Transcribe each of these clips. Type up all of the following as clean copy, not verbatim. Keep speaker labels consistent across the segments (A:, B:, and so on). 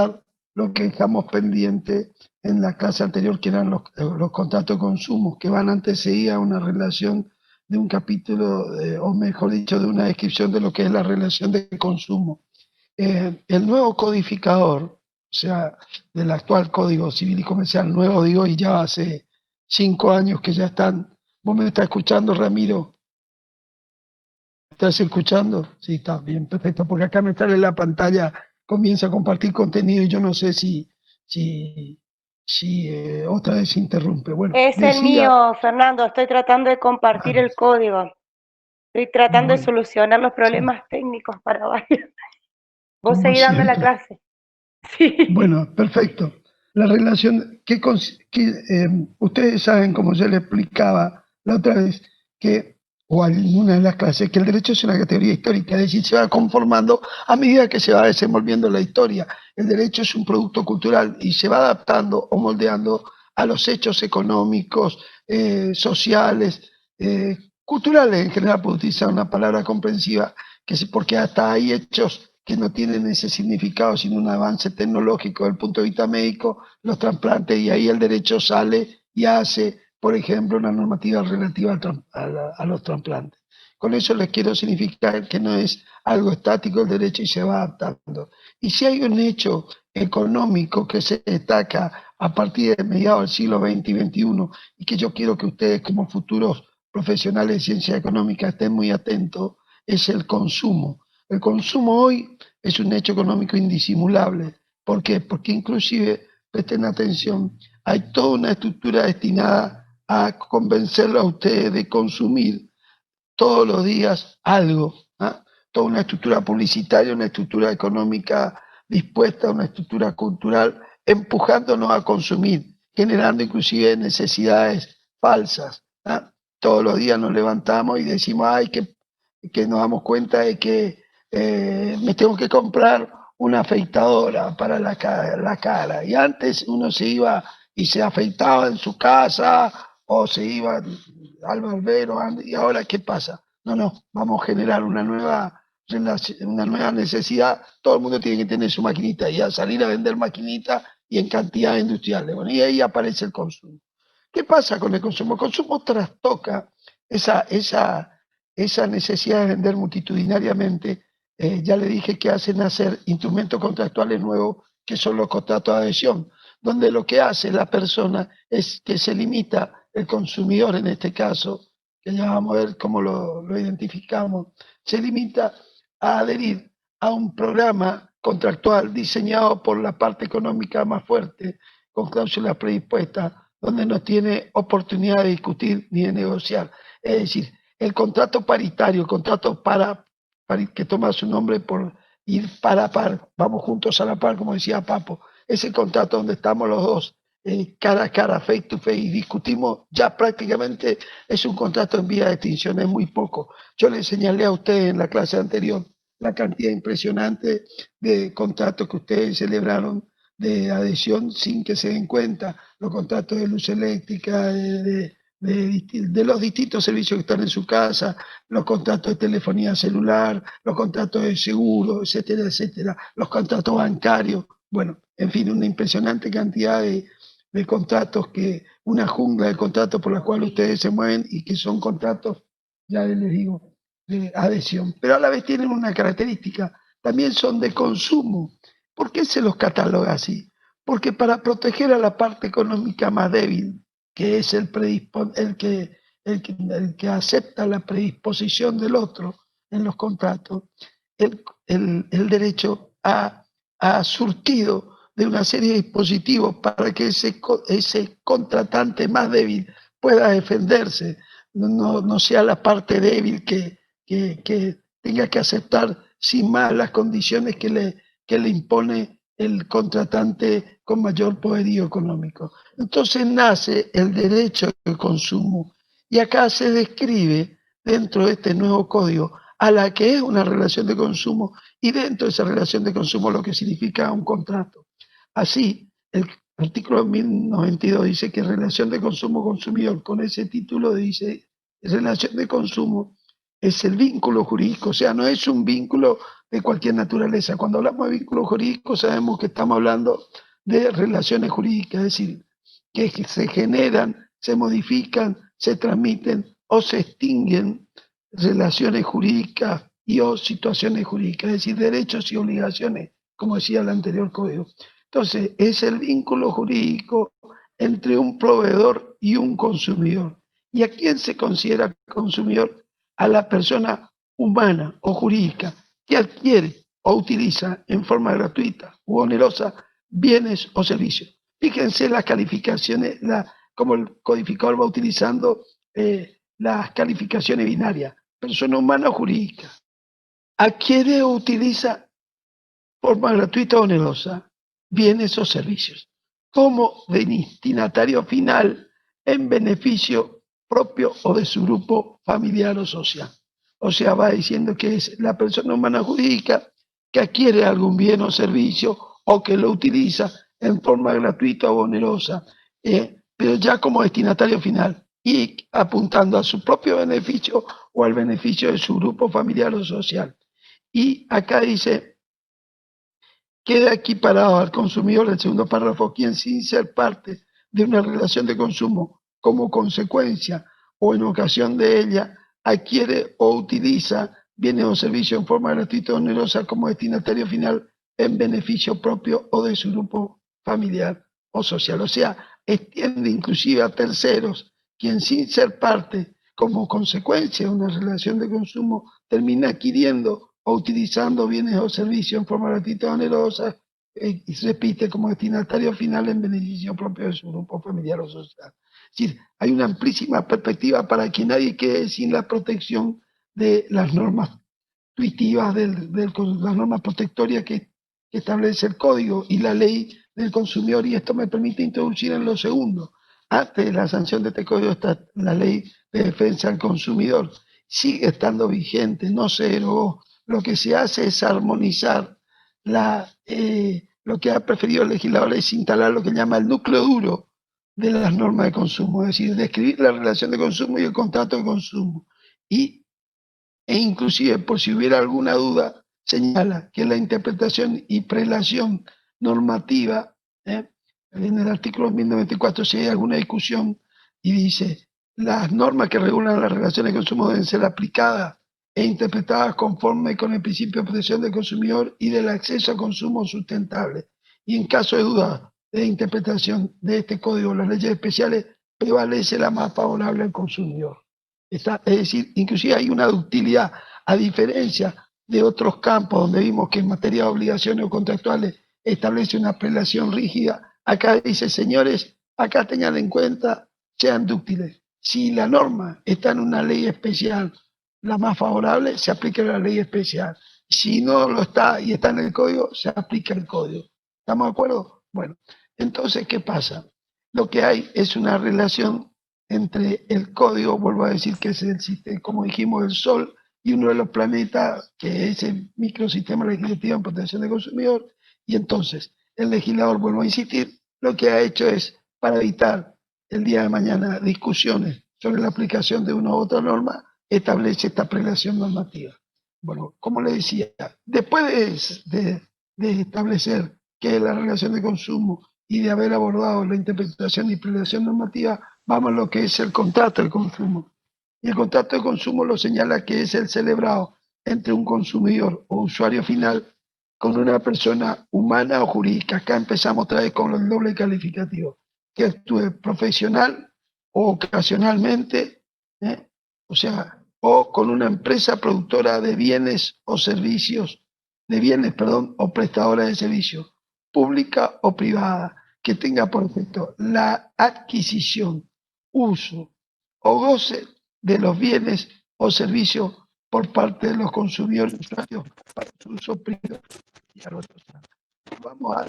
A: repasar lo que dejamos pendiente en la clase anterior, que eran los contratos de consumo, que van antecedida a una relación de un capítulo, o mejor dicho, de una descripción de lo que es la relación de consumo. El nuevo codificador, o sea, del actual Código Civil y Comercial, nuevo digo, y ya hace 5 años que ya están. ¿Vos me estás escuchando, Ramiro? ¿Estás escuchando? Sí, está bien, perfecto, porque acá me sale la pantalla, comienza a compartir contenido y yo no sé si, si otra vez se interrumpe. Bueno,
B: Es el
A: decía,
B: mío, Fernando. Estoy tratando de
A: ah,
B: compartir el código. Estoy tratando de
A: bueno,
B: solucionar los
A: sí,
B: problemas técnicos para varios. Vos
A: como
B: seguís dando la
A: siempre.
B: clase. Sí.
A: Bueno, perfecto. La relación ustedes saben, como yo le explicaba la otra vez, que, o en una de las clases, que el derecho es una categoría histórica, es decir, se va conformando a medida que se va desenvolviendo la historia. El derecho es un producto cultural y se va adaptando o moldeando a los hechos económicos, sociales, culturales en general, por utilizar una palabra comprensiva, porque hasta hay hechos que no tienen ese significado, sino un avance tecnológico desde el punto de vista médico, los trasplantes, y ahí el derecho sale y hace, por ejemplo, una normativa relativa a los trasplantes. Con eso les quiero significar que no es algo estático el derecho y se va adaptando. Y si hay un hecho económico que se destaca a partir de mediados del siglo XX y XXI, y que yo quiero que ustedes como futuros profesionales de ciencia económica estén muy atentos, es el consumo. El consumo hoy es un hecho económico indisimulable. ¿Por qué? Porque inclusive, presten atención, hay toda una estructura destinada a convencerlo a ustedes de consumir todos los días algo, ¿ah? Toda una estructura publicitaria, una estructura económica dispuesta, una estructura cultural, empujándonos a consumir, generando inclusive necesidades falsas, ¿ah? Todos los días nos levantamos y decimos, ay, que nos damos cuenta de que me tengo que comprar una afeitadora para la cara. Y antes uno se iba y se afeitaba en su casa o se iba al barbero. ¿Y ahora qué pasa? No, no, vamos a generar una nueva necesidad. Todo el mundo tiene que tener su maquinita y a salir a vender maquinitas y en cantidades industriales. Bueno, y ahí aparece el consumo. ¿Qué pasa con el consumo? El consumo trastoca esa, esa, esa necesidad de vender multitudinariamente. Ya le dije que hacen hacer instrumentos contractuales nuevos, que son los contratos de adhesión, donde lo que hace la persona es que se limita, el consumidor en este caso, que ya vamos a ver cómo lo identificamos, se limita a adherir a un programa contractual diseñado por la parte económica más fuerte, con cláusulas predispuestas, donde no tiene oportunidad de discutir ni de negociar. Es decir, el contrato paritario, el contrato que toma su nombre por ir para par, vamos juntos a la par, como decía Papo, ese contrato donde estamos los dos cara a cara, face to face, y discutimos, ya prácticamente es un contrato en vía de extinción, es muy poco. Yo le señalé a ustedes en la clase anterior la cantidad impresionante de contratos que ustedes celebraron de adhesión sin que se den cuenta, los contratos de luz eléctrica, de los distintos servicios que están en su casa, los contratos de telefonía celular, los contratos de seguro, etcétera, etcétera, los contratos bancarios, bueno, en fin, una impresionante cantidad de contratos, una jungla de contratos por la cual ustedes se mueven y que son contratos, ya les digo, de adhesión. Pero a la vez tienen una característica, también son de consumo. ¿Por qué se los cataloga así? Porque para proteger a la parte económica más débil, que es el que acepta la predisposición del otro en los contratos, el derecho ha surtido de una serie de dispositivos para que ese contratante más débil pueda defenderse, no sea la parte débil que tenga que aceptar sin más las condiciones que le impone el contratante con mayor poderío económico. Entonces nace el derecho al consumo y acá se describe dentro de este nuevo código a la que es una relación de consumo y dentro de esa relación de consumo lo que significa un contrato. Así, el artículo 1092 dice que relación de consumo-consumidor, con ese título dice relación de consumo es el vínculo jurídico, o sea, no es un vínculo de cualquier naturaleza. Cuando hablamos de vínculo jurídico sabemos que estamos hablando de relaciones jurídicas, es decir, que se generan, se modifican, se transmiten o se extinguen relaciones jurídicas y o situaciones jurídicas, es decir, derechos y obligaciones, como decía el anterior código. Entonces, es el vínculo jurídico entre un proveedor y un consumidor. ¿Y a quién se considera consumidor? A la persona humana o jurídica que adquiere o utiliza en forma gratuita u onerosa bienes o servicios. Fíjense las calificaciones, como el codificador va utilizando las calificaciones binarias. Persona humana o jurídica. Adquiere o utiliza forma gratuita o onerosa bienes o servicios como destinatario final en beneficio propio o de su grupo familiar o social. O sea, va diciendo que es la persona humana jurídica que adquiere algún bien o servicio o que lo utiliza en forma gratuita o onerosa, pero ya como destinatario final y apuntando a su propio beneficio o al beneficio de su grupo familiar o social. Y acá dice, queda equiparado al consumidor, el segundo párrafo, quien sin ser parte de una relación de consumo como consecuencia o en ocasión de ella adquiere o utiliza bienes o servicios en forma gratuita o onerosa como destinatario final en beneficio propio o de su grupo familiar o social. O sea, extiende inclusive a terceros, quien sin ser parte como consecuencia de una relación de consumo termina adquiriendo o utilizando bienes o servicios en forma gratuita o onerosa y se repite como destinatario final en beneficio propio de su grupo familiar o social. Es decir, hay una amplísima perspectiva para que nadie quede sin la protección de las normas intuitivas, las normas protectorias que establece el código y la ley del consumidor. Y esto me permite introducir en lo segundo. Antes de la sanción de este código está la ley de defensa del consumidor. Sigue estando vigente, no se derogó. Lo que se hace es armonizar lo que ha preferido el legislador es instalar lo que llama el núcleo duro de las normas de consumo, es decir, describir la relación de consumo y el contrato de consumo. E inclusive, por si hubiera alguna duda, señala que la interpretación y prelación normativa, en el artículo 1094, si hay alguna discusión, y dice, las normas que regulan las relaciones de consumo deben ser aplicadas e interpretadas conforme con el principio de protección del consumidor y del acceso a consumo sustentable. Y en caso de duda de interpretación de este código, las leyes especiales, prevalece la más favorable al consumidor. Es decir, inclusive hay una ductilidad, a diferencia de otros campos donde vimos que en materia de obligaciones o contractuales establece una prelación rígida. Acá dice, señores, acá tengan en cuenta, sean dúctiles. Si la norma está en una ley especial, la más favorable, se aplica la ley especial. Si no lo está y está en el código, se aplica el código. ¿Estamos de acuerdo? Bueno, entonces, ¿qué pasa? Lo que hay es una relación entre el código, vuelvo a decir que es el sistema, como dijimos, el Sol y uno de los planetas, que es el microsistema legislativo en protección del consumidor. Y entonces, el legislador, vuelvo a insistir, lo que ha hecho es, para evitar el día de mañana discusiones sobre la aplicación de una u otra norma, establece esta prelación normativa. Bueno, como le decía, después de establecer que la relación de consumo y de haber abordado la interpretación y prelación normativa, vamos a lo que es el contrato de consumo. Y el contrato de consumo lo señala que es el celebrado entre un consumidor o usuario final con una persona humana o jurídica. Acá empezamos otra vez con el doble calificativo, que actúe profesional o ocasionalmente, o sea, o con una empresa productora de bienes o servicios, de bienes, perdón, o prestadora de servicios, pública o privada, que tenga por efecto la adquisición, uso o goce de los bienes o servicios por parte de los consumidores usuarios para su uso privado. Vamos a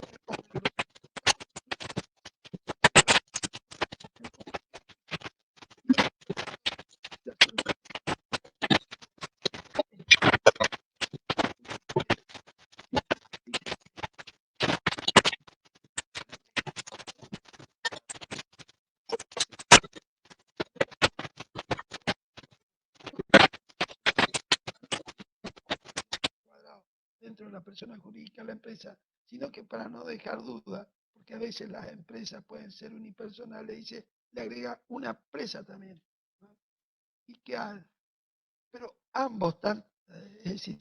A: la persona jurídica, la empresa, sino que para no dejar duda, porque a veces las empresas pueden ser unipersonales, le agrega una empresa también, ¿no? Y pero ambos están, es decir,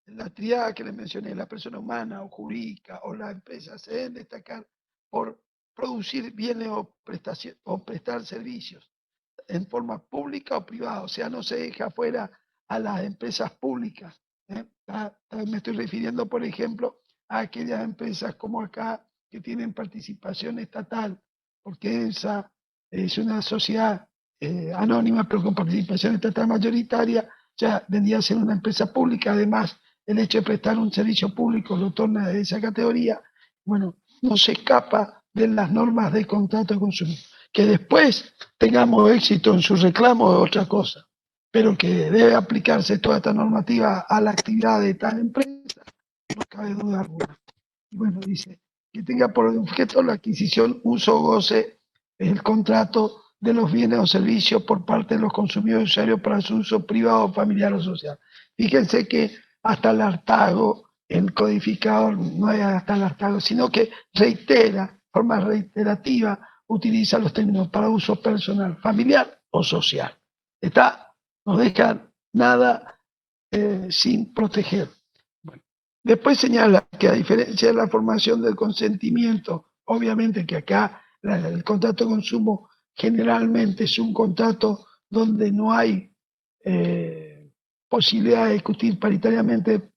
A: la triada que les mencioné, la persona humana o jurídica o la empresa, se deben destacar por producir bienes o prestar servicios en forma pública o privada, o sea, no se deja fuera a las empresas públicas. Me estoy refiriendo, por ejemplo, a aquellas empresas como acá que tienen participación estatal, porque esa es una sociedad anónima, pero con participación estatal mayoritaria, ya vendría a ser una empresa pública. Además, el hecho de prestar un servicio público lo torna de esa categoría. Bueno, no se escapa de las normas de contrato de consumo. Que después tengamos éxito en su reclamo es otra cosa, pero que debe aplicarse toda esta normativa a la actividad de tal empresa, no cabe duda alguna. Y bueno, dice que tenga por objeto la adquisición, uso o goce, el contrato de los bienes o servicios por parte de los consumidores usuarios para su uso privado, familiar o social. Fíjense que hasta el hartazgo, el codificador no es hasta el hartazgo, sino que reitera, forma reiterativa, utiliza los términos para uso personal, familiar o social. No deja nada sin proteger. Bueno, después señala que a diferencia de la formación del consentimiento, obviamente que acá el contrato de consumo generalmente es un contrato donde no hay posibilidad de discutir paritariamente,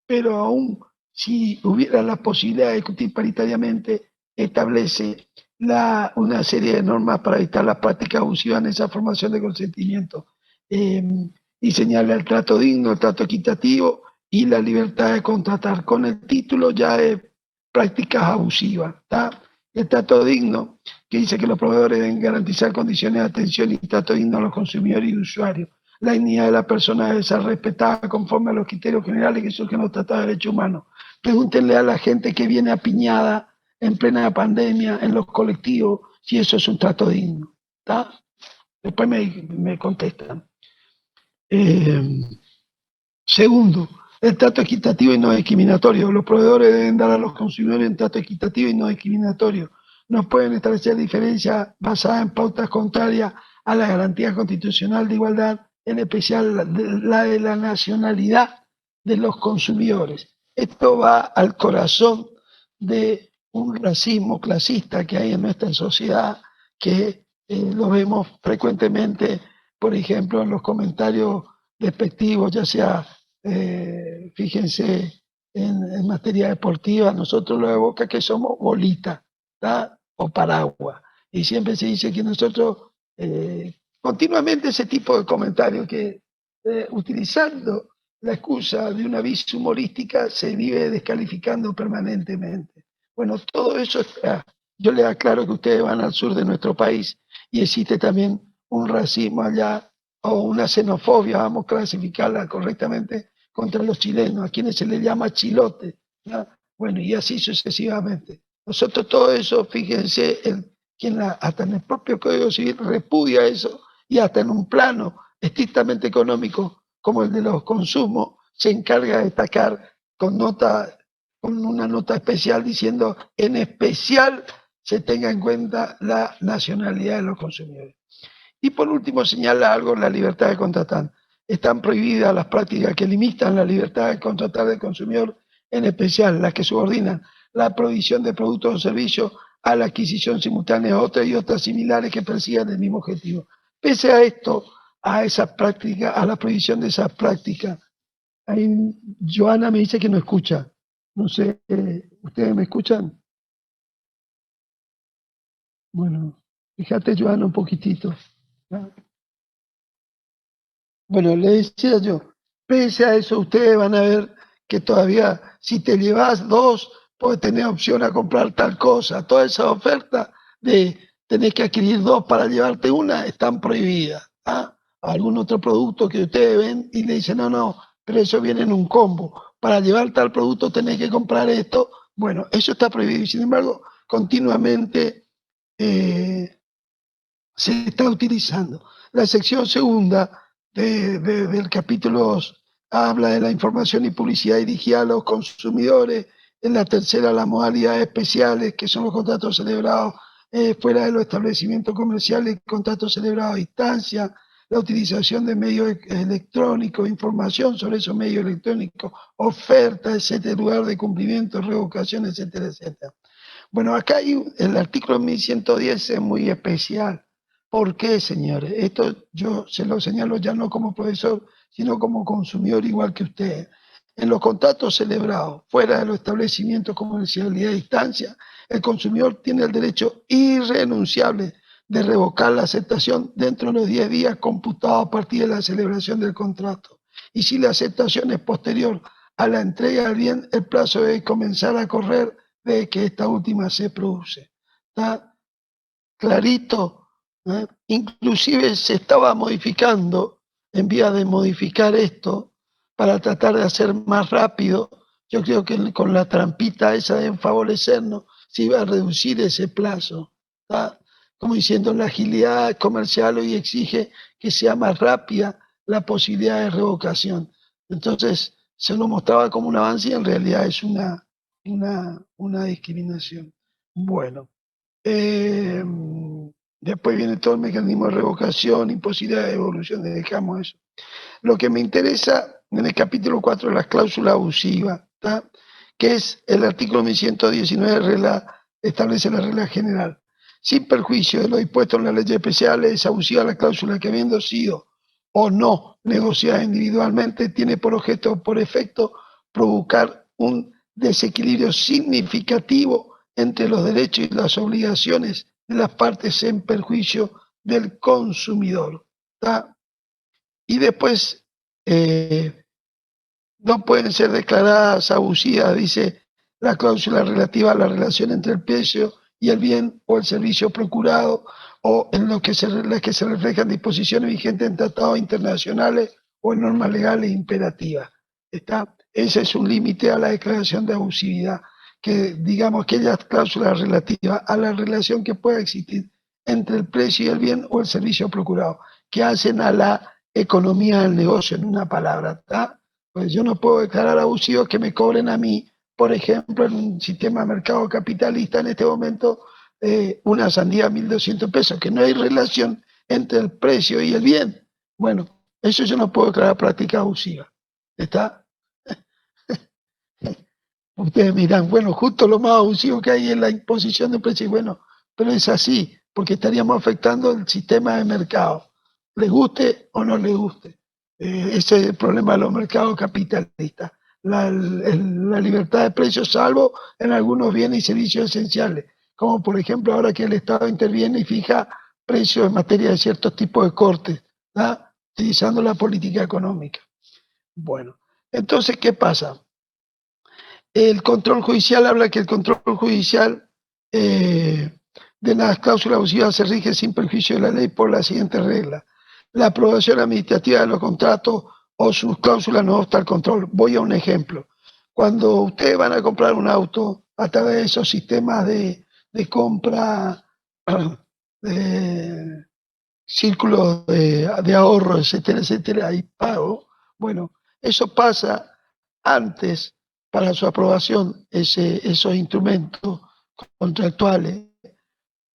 A: pero aún si hubiera la posibilidad de discutir paritariamente, establece una serie de normas para evitar la práctica abusiva en esa formación de consentimiento. Y señala el trato digno, el trato equitativo y la libertad de contratar. Con el título ya de prácticas abusivas. El trato digno, que dice que los proveedores deben garantizar condiciones de atención y trato digno a los consumidores y usuarios. La dignidad de la persona debe ser respetada conforme a los criterios generales que surgen los tratados de derechos humanos. Pregúntenle a la gente que viene apiñada en plena pandemia en los colectivos si eso es un trato digno. ¿Está? Después me contestan. Segundo, el trato equitativo y no discriminatorio. Los proveedores deben dar a los consumidores un trato equitativo y no discriminatorio. No pueden establecer diferencias basadas en pautas contrarias a la garantía constitucional de igualdad, en especial la de la nacionalidad de los consumidores. Esto va al corazón de un racismo clasista que hay en nuestra sociedad, que lo vemos frecuentemente, por ejemplo, en los comentarios despectivos, ya sea, fíjense, en materia deportiva, nosotros lo evoca que somos bolita, ¿tá? O paraguas. Y siempre se dice que nosotros, continuamente ese tipo de comentarios que utilizando la excusa de una vis humorística se vive descalificando permanentemente. Bueno, todo eso está. Yo les aclaro que ustedes van al sur de nuestro país y existe también un racismo allá o una xenofobia, vamos a clasificarla correctamente, contra los chilenos, a quienes se les llama chilote, ¿no? Bueno, y así sucesivamente. Nosotros todo eso, fíjense, hasta en el propio Código Civil repudia eso, y hasta en un plano estrictamente económico como el de los consumos, se encarga de destacar con una nota especial diciendo en especial se tenga en cuenta la nacionalidad de los consumidores. Y por último señala algo, la libertad de contratar. Están prohibidas las prácticas que limitan la libertad de contratar del consumidor, en especial las que subordinan la provisión de productos o servicios a la adquisición simultánea de otras similares que persigan el mismo objetivo. Pese a esto, a esas prácticas, a la prohibición de esas prácticas, Joana me dice que no escucha. No sé, ¿ustedes me escuchan? Bueno, fíjate, Joana, un poquitito. Bueno, le decía yo, pese a eso, ustedes van a ver que todavía, si te llevas dos, puedes tener opción a comprar tal cosa. Todas esas ofertas de tener que adquirir dos para llevarte una están prohibidas. Algún otro producto que ustedes ven y le dicen, no, pero eso viene en un combo. Para llevar tal producto tenés que comprar esto. Bueno, eso está prohibido y sin embargo, continuamente se está utilizando. La sección segunda del capítulo habla de la información y publicidad dirigida a los consumidores. En la tercera, las modalidades especiales, que son los contratos celebrados fuera de los establecimientos comerciales, contratos celebrados a distancia, la utilización de medios electrónicos, información sobre esos medios electrónicos, oferta, etcétera, lugar de cumplimiento, revocación, etcétera, etcétera. Bueno, acá hay el artículo 1110 es muy especial. ¿Por qué, señores? Esto yo se lo señalo ya no como profesor, sino como consumidor igual que usted. En los contratos celebrados fuera de los establecimientos comerciales y a distancia, el consumidor tiene el derecho irrenunciable de revocar la aceptación dentro de los 10 días computados a partir de la celebración del contrato. Y si la aceptación es posterior a la entrega del bien, el plazo debe comenzar a correr de que esta última se produce. ¿Está clarito? Inclusive se estaba modificando, en vía de modificar esto, para tratar de hacer más rápido. Yo creo que con la trampita esa de favorecernos, se iba a reducir ese plazo. ¿Está? Como diciendo, la agilidad comercial hoy exige que sea más rápida la posibilidad de revocación. Entonces, se lo mostraba como un avance y en realidad es una discriminación. Bueno, eh, después viene todo el mecanismo de revocación, imposibilidad de devolución, dejamos eso. Lo que me interesa en el capítulo 4 de las cláusulas abusivas, ¿tá? Que es el artículo 1119, establece la regla general. Sin perjuicio de lo dispuesto en las leyes especiales, es abusiva la cláusula que habiendo sido o no negociada individualmente, tiene por objeto o por efecto provocar un desequilibrio significativo entre los derechos y las obligaciones de las partes en perjuicio del consumidor. ¿Tá? Y después no pueden ser declaradas abusivas, dice la cláusula relativa a la relación entre el precio y el bien o el servicio procurado, o en las que se reflejan disposiciones vigentes en tratados internacionales o en normas legales imperativas. ¿Está? Ese es un límite a la declaración de abusividad, que digamos aquellas cláusulas relativas a la relación que pueda existir entre el precio y el bien o el servicio procurado, que hacen a la economía del negocio, en una palabra. ¿Está? Pues yo no puedo declarar abusivo que me cobren a mí, por ejemplo, en un sistema de mercado capitalista en este momento, una sandía a 1.200 pesos, que no hay relación entre el precio y el bien. Bueno, eso yo no puedo declarar práctica abusiva. ¿Está? Ustedes miran, bueno, justo lo más abusivo que hay es la imposición de precios. Bueno, pero es así, porque estaríamos afectando el sistema de mercado, les guste o no les guste. Ese es el problema de los mercados capitalistas. La libertad de precios, salvo en algunos bienes y servicios esenciales, como por ejemplo ahora que el Estado interviene y fija precios en materia de ciertos tipos de cortes, ¿tá? Utilizando la política económica. Bueno, entonces, ¿qué pasa? El control judicial habla que el control judicial de las cláusulas abusivas se rige sin perjuicio de la ley por la siguiente regla. La aprobación administrativa de los contratos o sus cláusulas no obsta al control. Voy a un ejemplo. Cuando ustedes van a comprar un auto a través de esos sistemas de compra, de círculos de ahorro, etcétera, etcétera, y pago, bueno, eso pasa antes para su aprobación, esos instrumentos contractuales,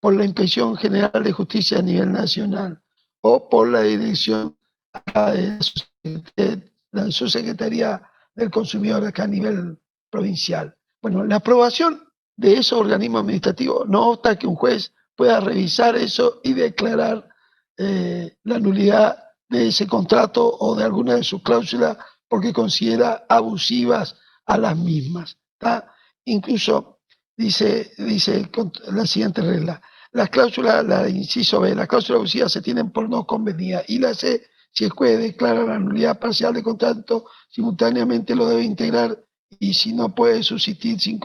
A: por la Inspección General de Justicia a nivel nacional o por la dirección de la Subsecretaría del Consumidor acá a nivel provincial. Bueno, la aprobación de esos organismos administrativos no obsta que un juez pueda revisar eso y declarar la nulidad de ese contrato o de alguna de sus cláusulas porque considera abusivas a las mismas. ¿Tá? Incluso dice la siguiente regla: las cláusulas, la inciso B, las cláusulas abusivas se tienen por no convenidas, y la C, si el juez declara la nulidad parcial de contrato, simultáneamente lo debe integrar, y si no puede subsistir si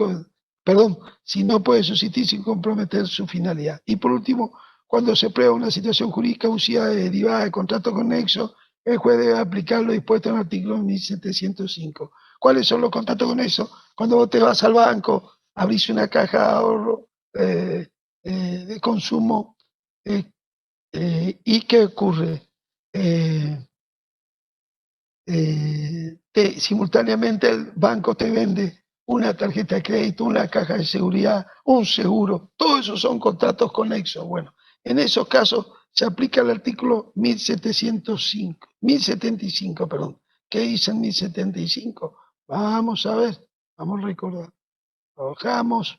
A: no puede subsistir sin comprometer su finalidad. Y por último, cuando se prueba una situación jurídica abusiva derivada de contrato conexo, el juez debe aplicar lo dispuesto en el artículo 1705. ¿Cuáles son los contratos conexos? Cuando vos te vas al banco, abrís una caja de ahorro de consumo, ¿y qué ocurre? simultáneamente el banco te vende una tarjeta de crédito, una caja de seguridad, un seguro, todo eso son contratos conexos. Bueno, en esos casos se aplica el artículo 1075, perdón. ¿Qué dice en 1075? Vamos a ver, vamos a recordar. Bajamos.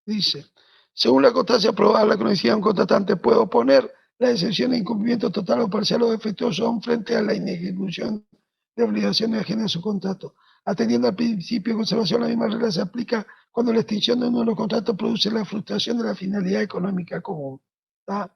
A: Dice, según la constancia aprobada, la conocida un contratante puede oponer la excepción de incumplimiento total o parcial o defectuoso frente a la inejecución de obligaciones ajenas a su contrato. Atendiendo al principio de conservación, la misma regla se aplica cuando la extinción de uno de los contratos produce la frustración de la finalidad económica común. ¿Tá?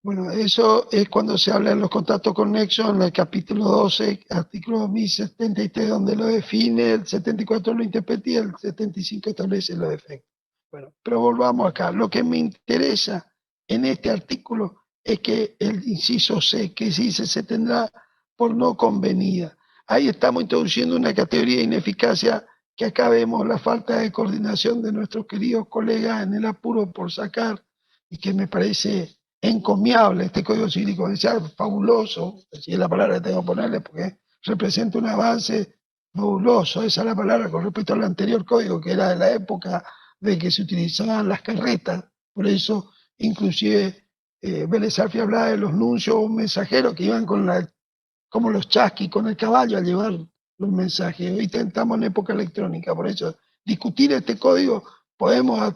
A: Bueno, eso es cuando se habla de los contratos conexos en el capítulo 12, artículo 1073, donde lo define, el 74 lo interpreta y el 75 establece los efectos. Bueno, pero volvamos acá. Lo que me interesa en este artículo es que el inciso C, que dice se tendrá por no convenida. Ahí estamos introduciendo una categoría de ineficacia que acá vemos la falta de coordinación de nuestros queridos colegas en el apuro por sacar y que me parece encomiable este Código Civil y Comercial, fabuloso, si es la palabra que tengo que ponerle, porque representa un avance fabuloso, esa es la palabra con respecto al anterior código, que era de la época de que se utilizaban las carretas, por eso inclusive Vélez Arfi hablaba de los nuncios mensajeros que iban con como los chasquis con el caballo a llevar los mensajes. Hoy estamos en época electrónica, por eso discutir este código podemos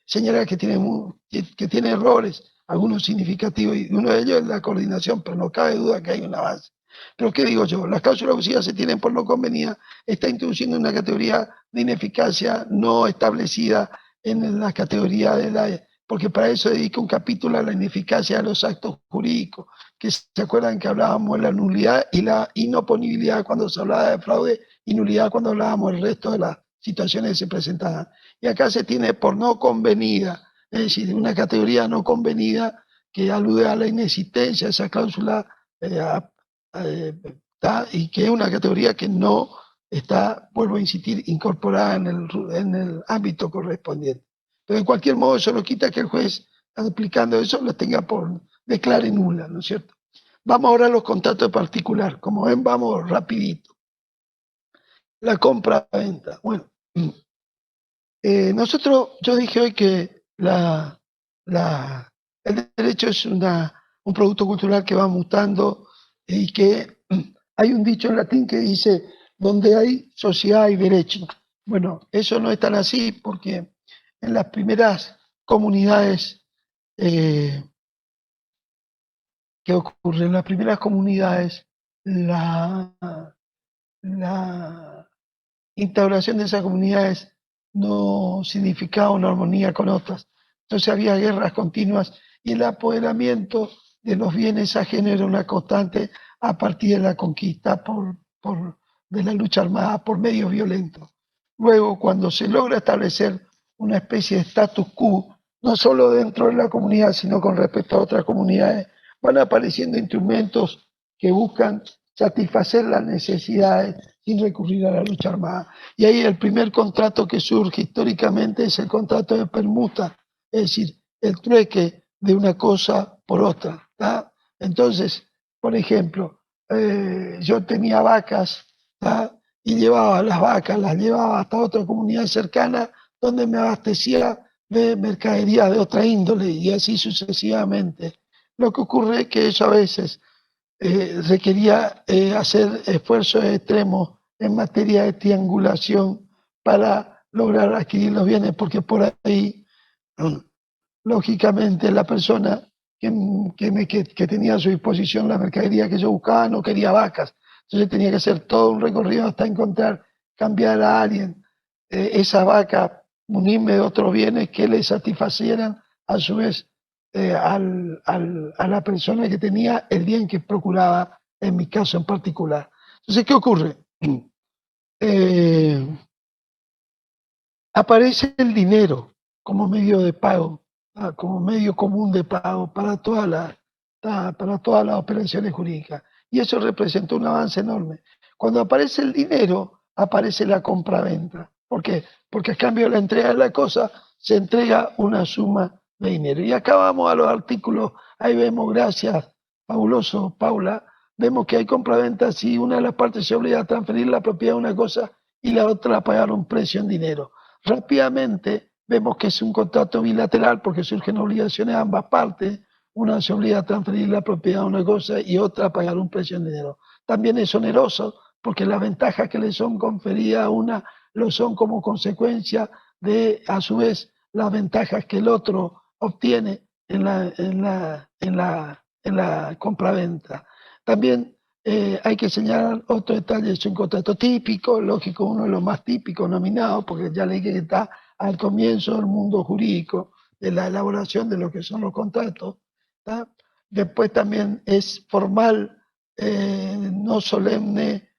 A: señalar que tiene errores, algunos significativos, y uno de ellos es la coordinación, pero no cabe duda que hay un avance. Pero ¿qué digo yo? Las cláusulas abusivas se tienen por no convenida, está introduciendo una categoría de ineficacia no establecida en la categoría de la... porque para eso dedica un capítulo a la ineficacia de los actos jurídicos, que se acuerdan que hablábamos de la nulidad y la inoponibilidad cuando se hablaba de fraude y nulidad cuando hablábamos del resto de las situaciones que se presentaban. Y acá se tiene por no convenida, es decir, una categoría no convenida que alude a la inexistencia de esa cláusula y que es una categoría que no está, vuelvo a insistir, incorporada en el ámbito correspondiente. Pero de cualquier modo eso no quita que el juez, aplicando eso, lo tenga por declare nula, ¿no es cierto? Vamos ahora a los contratos de particular. Como ven, vamos rapidito. La compra-venta. Bueno, yo dije hoy que el derecho es un producto cultural que va mutando y que hay un dicho en latín que dice, donde hay sociedad hay derecho. Bueno, eso no es tan así porque en las primeras comunidades, ¿qué ocurre? En las primeras comunidades, la instauración de esas comunidades no significaba una armonía con otras. Entonces había guerras continuas y el apoderamiento de los bienes ajenos era una constante a partir de la conquista de la lucha armada por medios violentos. Luego, cuando se logra establecer una especie de status quo, no solo dentro de la comunidad, sino con respecto a otras comunidades, van apareciendo instrumentos que buscan satisfacer las necesidades sin recurrir a la lucha armada. Y ahí el primer contrato que surge históricamente es el contrato de permuta, es decir, el trueque de una cosa por otra. ¿tá? Entonces, por ejemplo, yo tenía vacas ¿tá? Y llevaba las vacas, las llevaba hasta otra comunidad cercana donde me abastecía de mercadería de otra índole y así sucesivamente. Lo que ocurre es que eso a veces requería hacer esfuerzos extremos en materia de triangulación para lograr adquirir los bienes, porque por ahí, lógicamente, la persona que tenía a su disposición la mercadería que yo buscaba no quería vacas, entonces tenía que hacer todo un recorrido hasta encontrar, cambiar a alguien esa vaca, munirme de otros bienes que le satisfacieran a su vez a la persona que tenía el bien que procuraba, en mi caso en particular. Entonces, ¿qué ocurre? Aparece el dinero como medio de pago, como medio común de pago para todas las operaciones jurídicas. Y eso representa un avance enorme. Cuando aparece el dinero, aparece la compra-venta. ¿Por qué? Porque a cambio de la entrega de la cosa, se entrega una suma de dinero. Y acá vamos a los artículos, ahí vemos, gracias, fabuloso, Paula, vemos que hay compraventa si una de las partes se obliga a transferir la propiedad de una cosa y la otra a pagar un precio en dinero. Rápidamente vemos que es un contrato bilateral porque surgen obligaciones a ambas partes, una se obliga a transferir la propiedad de una cosa y otra a pagar un precio en dinero. También es oneroso porque las ventajas que le son conferidas a una lo son como consecuencia de, a su vez, las ventajas que el otro obtiene en la compraventa. También hay que señalar otro detalle, es un contrato típico, lógico, uno de los más típicos nominados, porque ya le dije que está al comienzo del mundo jurídico, de la elaboración de lo que son los contratos. ¿Tá? Después también es formal, no solemne,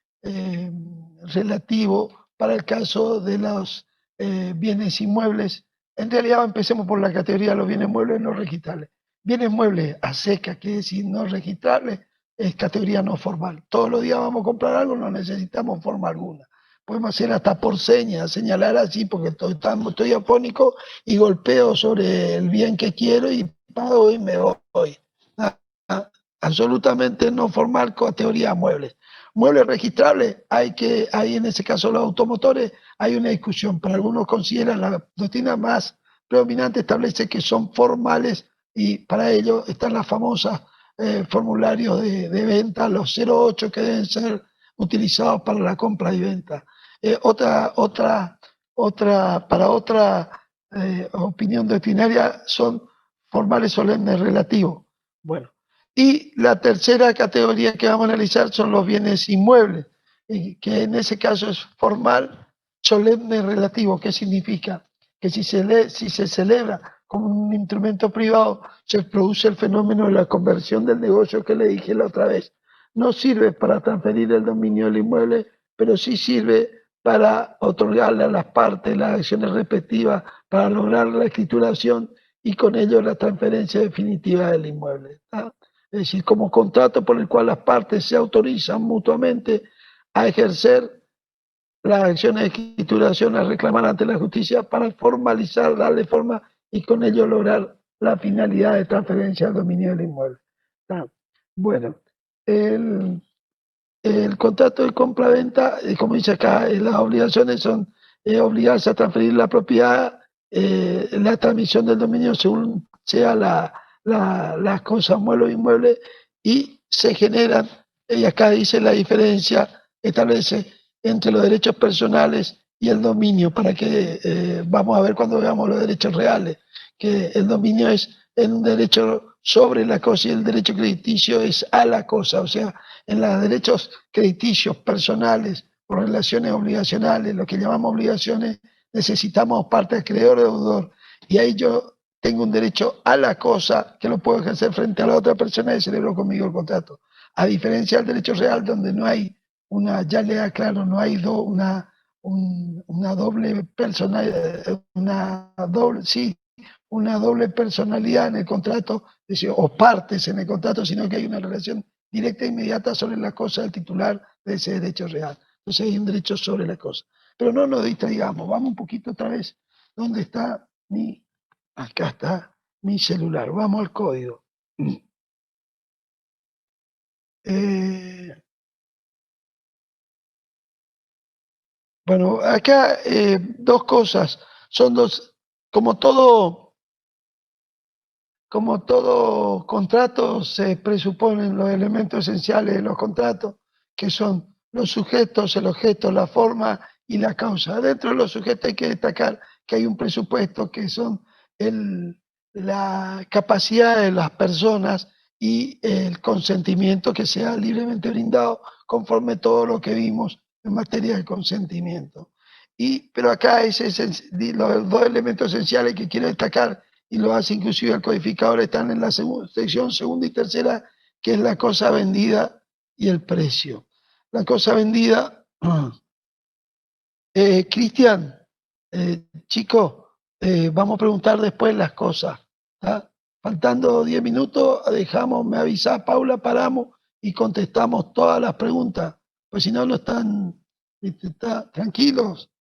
A: relativo para el caso de los bienes inmuebles. En realidad empecemos por la categoría de los bienes muebles no registrables. Bienes muebles a seca, que decir no registrables, es categoría no formal. Todos los días vamos a comprar algo, no necesitamos forma alguna. Podemos hacer hasta por señas, señalar así, porque estoy afónico y golpeo sobre el bien que quiero y pago y me voy. Absolutamente no formal, categoría muebles. Muebles registrables, hay en ese caso los automotores, hay una discusión, pero algunos consideran, la doctrina más predominante establece que son formales y para ello están las famosas formularios de venta, los 08 que deben ser utilizados para la compra y venta. Para otra opinión doctrinaria son formales solemnes relativos. Bueno, y la tercera categoría que vamos a analizar son los bienes inmuebles, que en ese caso es formal, solemne, relativo. ¿Qué significa? Que si se celebra como un instrumento privado, se produce el fenómeno de la conversión del negocio que le dije la otra vez. No sirve para transferir el dominio del inmueble, pero sí sirve para otorgarle a las partes las acciones respectivas, para lograr la escrituración y con ello la transferencia definitiva del inmueble. ¿Tá? Es decir, como contrato por el cual las partes se autorizan mutuamente a ejercer las acciones de escrituración, a reclamar ante la justicia para formalizar, darle forma y con ello lograr la finalidad de transferencia al dominio del inmueble. ¿Tá? Bueno, el contrato de compra-venta, como dice acá, las obligaciones son obligarse a transferir la propiedad, la transmisión del dominio según sea las cosas, muebles o inmuebles, y se generan, y acá dice la diferencia, establece entre los derechos personales y el dominio, para que vamos a ver cuando veamos los derechos reales, que el dominio es un derecho sobre la cosa y el derecho crediticio es a la cosa, o sea, en los derechos crediticios personales o relaciones obligacionales, lo que llamamos obligaciones, necesitamos parte acreedor o deudor. Y ahí yo tengo un derecho a la cosa que lo puedo ejercer frente a la otra persona y celebró conmigo el contrato. A diferencia del derecho real, donde no hay ya le aclaro, no hay una doble personalidad, una doble personalidad en el contrato, o partes en el contrato, sino que hay una relación directa e inmediata sobre la cosa del titular de ese derecho real. Entonces hay un derecho sobre la cosa. Pero no nos distraigamos, vamos un poquito otra vez. ¿Dónde está acá está mi celular? Vamos al código. Bueno, acá dos cosas. Son dos, como todo contrato, se presuponen los elementos esenciales de los contratos, que son los sujetos, el objeto, la forma y la causa. Dentro de los sujetos hay que destacar que hay un presupuesto que son la capacidad de las personas y el consentimiento que sea libremente brindado conforme todo lo que vimos en materia de consentimiento. Pero acá los dos elementos esenciales que quiero destacar y lo hace inclusive el codificador, están en la sección segunda y tercera, que es la cosa vendida y el precio. La cosa vendida, Cristian, chico, vamos a preguntar después las cosas. ¿Tá? Faltando 10 minutos, dejamos, me avisa Paula, paramos y contestamos todas las preguntas, pues si no, no están, tranquilos,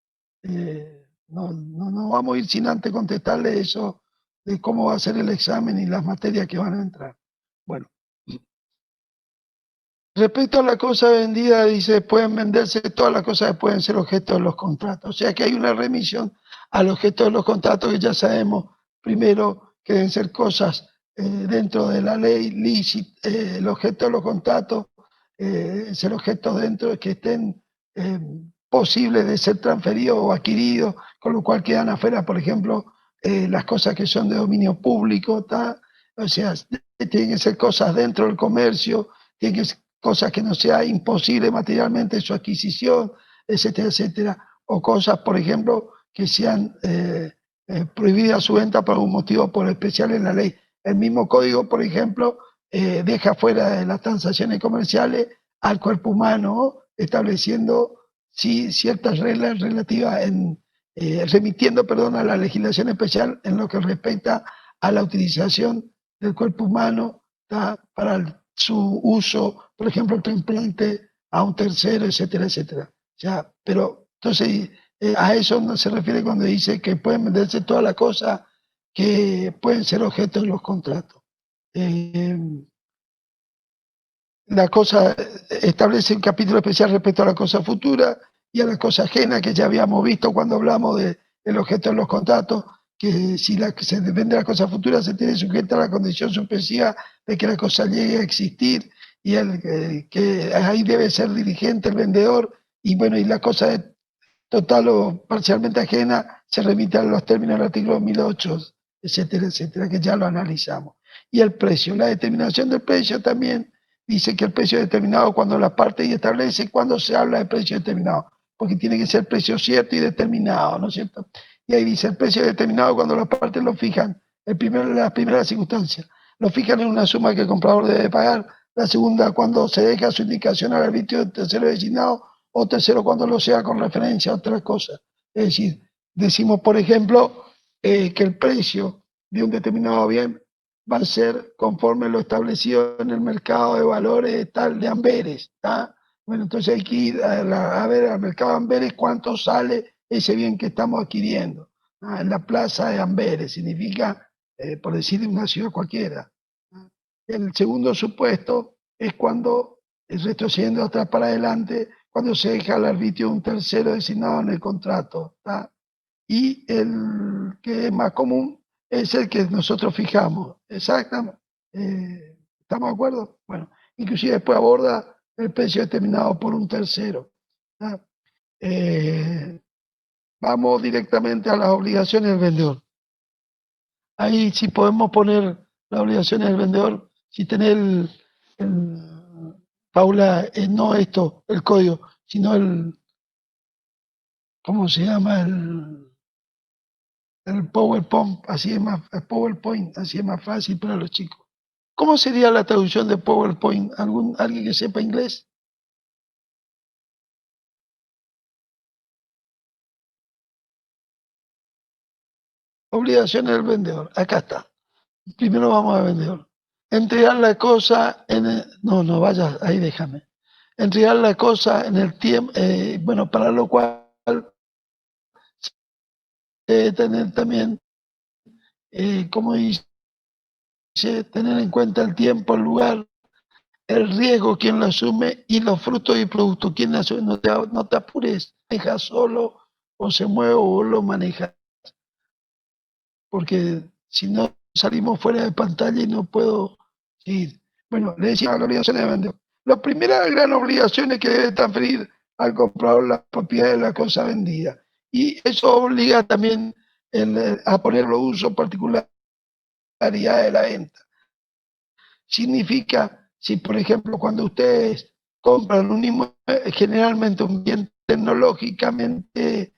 A: no vamos a ir sin antes contestarle eso de cómo va a ser el examen y las materias que van a entrar. Bueno, respecto a la cosa vendida, dice, pueden venderse todas las cosas que pueden ser objeto de los contratos. O sea que hay una remisión al objeto de los contratos que ya sabemos, primero, que deben ser cosas dentro de la ley lícita, el objeto de los contratos, ser objetos dentro de que estén posibles de ser transferidos o adquiridos, con lo cual quedan afuera, por ejemplo, las cosas que son de dominio público, ¿tá? O sea, tienen que ser cosas dentro del comercio, tienen que ser cosas que no sea imposible materialmente su adquisición, etcétera, etcétera, o cosas, por ejemplo, que sean prohibidas su venta por un motivo por especial en la ley. El mismo código, por ejemplo, deja fuera de las transacciones comerciales al cuerpo humano, estableciendo sí, ciertas reglas relativas remitiendo, perdón, a la legislación especial en lo que respecta a la utilización del cuerpo humano para su uso, por ejemplo, el trasplante a un tercero, etcétera, etcétera. Ya, pero entonces a eso no se refiere cuando dice que pueden venderse todas las cosas que pueden ser objeto de los contratos. Eh, la cosa establece un capítulo especial respecto a la cosa futura y a la cosa ajena que ya habíamos visto cuando hablamos del objeto de los contratos, que si se vende la cosa futura se tiene sujeta a la condición suspensiva de que la cosa llegue a existir y que ahí debe ser dirigente el vendedor y bueno, y la cosa es total o parcialmente ajena se remite a los términos del artículo 1008, etcétera, etcétera, que ya lo analizamos. Y el precio, la determinación del precio también dice que el precio es determinado cuando la parte y establece cuando se habla de precio determinado, porque tiene que ser precio cierto y determinado, ¿no es cierto? Y ahí dice el precio es determinado cuando las partes lo fijan, la primera circunstancia, lo fijan en una suma que el comprador debe pagar, la segunda cuando se deja su indicación al arbitrio del tercero designado, o tercero cuando lo sea con referencia a otra cosa. Es decir, decimos, por ejemplo, que el precio de un determinado bien va a ser conforme lo establecido en el mercado de valores tal de Amberes. ¿Tá? Bueno, entonces hay que ir a ver al mercado de Amberes cuánto sale ese bien que estamos adquiriendo. En la plaza de Amberes, significa, por decir una ciudad cualquiera. El segundo supuesto es cuando, retrocediendo atrás para adelante, cuando se deja al arbitrio un tercero designado en el contrato. ¿Tá? Y el que es más común es el que nosotros fijamos. Exactamente. ¿Estamos de acuerdo? Bueno, inclusive después aborda el precio determinado por un tercero. ¿Tá? Vamos directamente a las obligaciones del vendedor. Ahí sí podemos poner las obligaciones del vendedor, si tenés Paula, no esto, el código, sino ¿cómo se llama? El PowerPoint, así es más, el PowerPoint, así es más fácil para los chicos. ¿Cómo sería la traducción de PowerPoint? ¿Alguien que sepa inglés? Obligaciones del vendedor. Acá está. Primero vamos al vendedor. Entregar la cosa no, vaya, ahí déjame. Entregar la cosa en el tiempo, bueno, para lo cual tener también, como dice, tener en cuenta el tiempo, el lugar, el riesgo, quién lo asume y los frutos y productos, quién lo asume. No te apures, deja solo o se mueve o lo maneja, porque si no salimos fuera de pantalla y no puedo ir. Bueno, le decía la obligación de vender. La primera gran obligación es que debe transferir al comprador la propiedad de la cosa vendida. Y eso obliga también a ponerlo uso particular de la venta. Significa, si por ejemplo cuando ustedes compran un inmueble, generalmente un bien tecnológicamente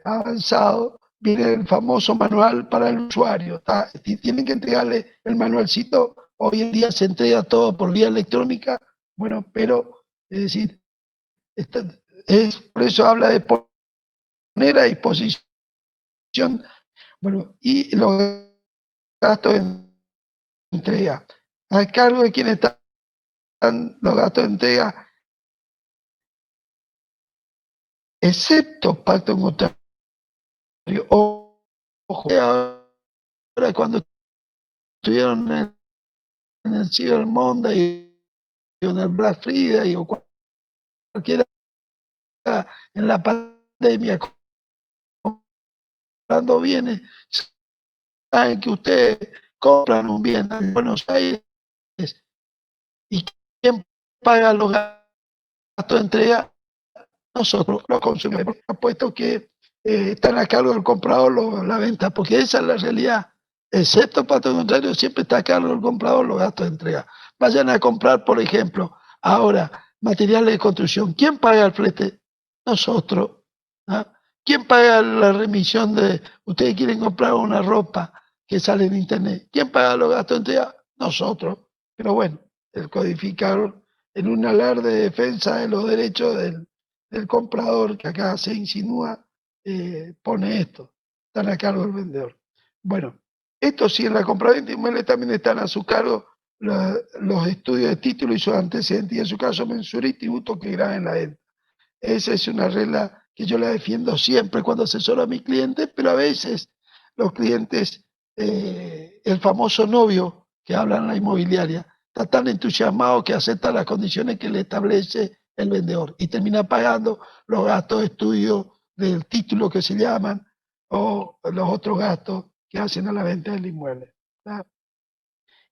A: avanzado, viene el famoso manual para el usuario. Tienen que entregarle el manualcito, hoy en día se entrega todo por vía electrónica, bueno, pero es decir, por eso habla de poner a disposición, bueno, y los gastos de entrega. A cargo de quienes están los gastos de entrega, excepto pacto contrario. Ojo, ahora cuando estuvieron en el Cyber Monday o en el Black Friday o cualquiera en la pandemia comprando bienes, saben que ustedes compran un bien en Buenos Aires y quién paga los gastos de entrega, nosotros los consumidores, puesto que están a cargo del comprador la venta, porque esa es la realidad. Excepto para todo contrario, siempre está a cargo del comprador los gastos de entrega. Vayan a comprar, por ejemplo, ahora materiales de construcción. ¿Quién paga el flete? Nosotros. ¿Ah? ¿Quién paga la remisión de, ustedes quieren comprar una ropa que sale en internet? ¿Quién paga los gastos de entrega? Nosotros. Pero bueno, el codificador, en un alarde de defensa de los derechos del comprador, que acá se insinúa, pone esto, están a cargo del vendedor. Bueno, esto sí, en la compraventa inmueble también están a su cargo los estudios de título y sus antecedentes, y en su caso mensura y tributo que graben la venta. Esa es una regla que yo la defiendo siempre cuando asesoro a mis clientes, pero a veces los clientes, el famoso novio que habla en la inmobiliaria, está tan entusiasmado que acepta las condiciones que le establece el vendedor y termina pagando los gastos de estudio del título que se llaman o los otros gastos que hacen a la venta del inmueble. ¿Verdad?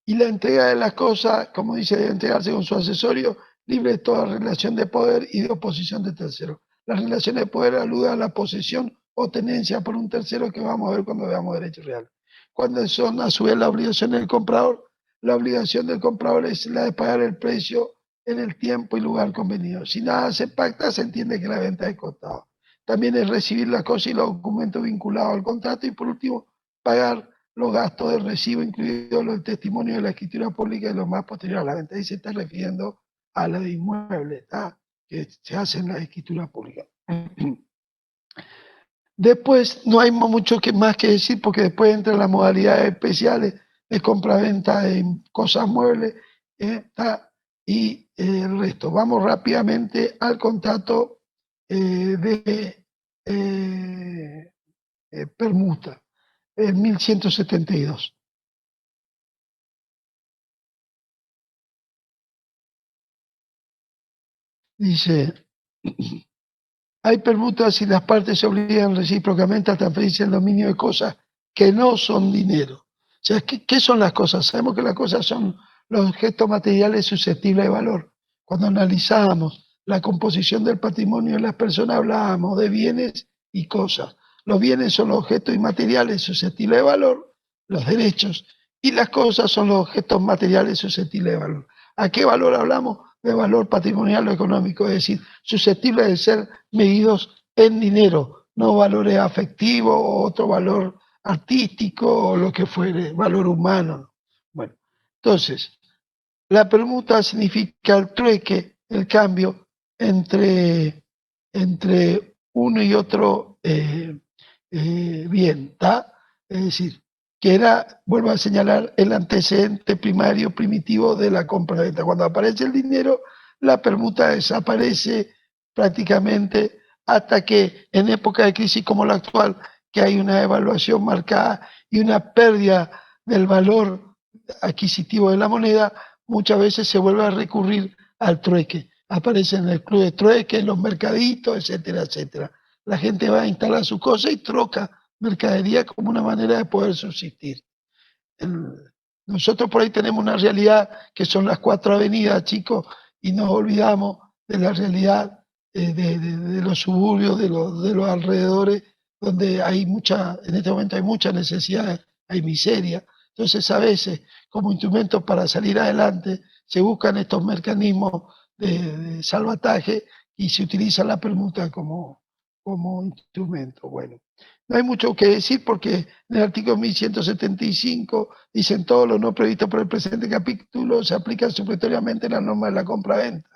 A: Y la entrega de las cosas, como dice, debe entregarse con su asesorio, libre de toda relación de poder y de oposición de terceros. La relación de poder alude a la posesión o tenencia por un tercero que vamos a ver cuando veamos derecho real. Cuando son a su vez la obligación del comprador, la obligación del comprador es la de pagar el precio en el tiempo y lugar convenido. Si nada se pacta, se entiende que la venta es costado. También es recibir las cosas y los documentos vinculados al contrato y por último, pagar los gastos del recibo, incluidos los testimonios de la escritura pública y los más posteriores a la venta. Ahí se está refiriendo a la de inmuebles, que se hace en la escritura pública. Después no hay mucho más que decir porque después entran las modalidades especiales de compra-venta de cosas muebles y el resto. Vamos rápidamente al contrato de permuta, en 1172. Dice, hay permutas si las partes se obligan recíprocamente a transferirse el dominio de cosas que no son dinero. O sea, ¿qué son las cosas? Sabemos que las cosas son los objetos materiales susceptibles de valor. Cuando analizábamos la composición del patrimonio de las personas, hablábamos de bienes y cosas. Los bienes son los objetos inmateriales susceptibles de valor, los derechos, y las cosas son los objetos materiales susceptibles de valor. ¿A qué valor hablamos? De valor patrimonial o económico, es decir, susceptibles de ser medidos en dinero, no valores afectivos o otro valor artístico o lo que fuere, valor humano. Bueno, entonces, la permuta significa el trueque, el cambio entre uno y otro bien, ¿está? Es decir, que era, vuelvo a señalar, el antecedente primario primitivo de la compra-venta. Cuando aparece el dinero, la permuta desaparece prácticamente hasta que en época de crisis como la actual, que hay una devaluación marcada y una pérdida del valor adquisitivo de la moneda, muchas veces se vuelve a recurrir al trueque. Aparece en el club de trueque, en los mercaditos, etcétera, etcétera. La gente va a instalar su cosa y troca mercadería como una manera de poder subsistir. Nosotros por ahí tenemos una realidad que son las 4 avenidas, chicos, y nos olvidamos de la realidad de los suburbios, de los alrededores, donde hay en este momento hay mucha necesidad, hay miseria. Entonces, a veces, como instrumentos para salir adelante, se buscan estos mecanismos de salvataje y se utiliza la permuta como instrumento. Bueno, no hay mucho que decir porque en el artículo 1175 dicen todo lo no previsto por el presente capítulo se aplica supletoriamente las normas de la compra-venta.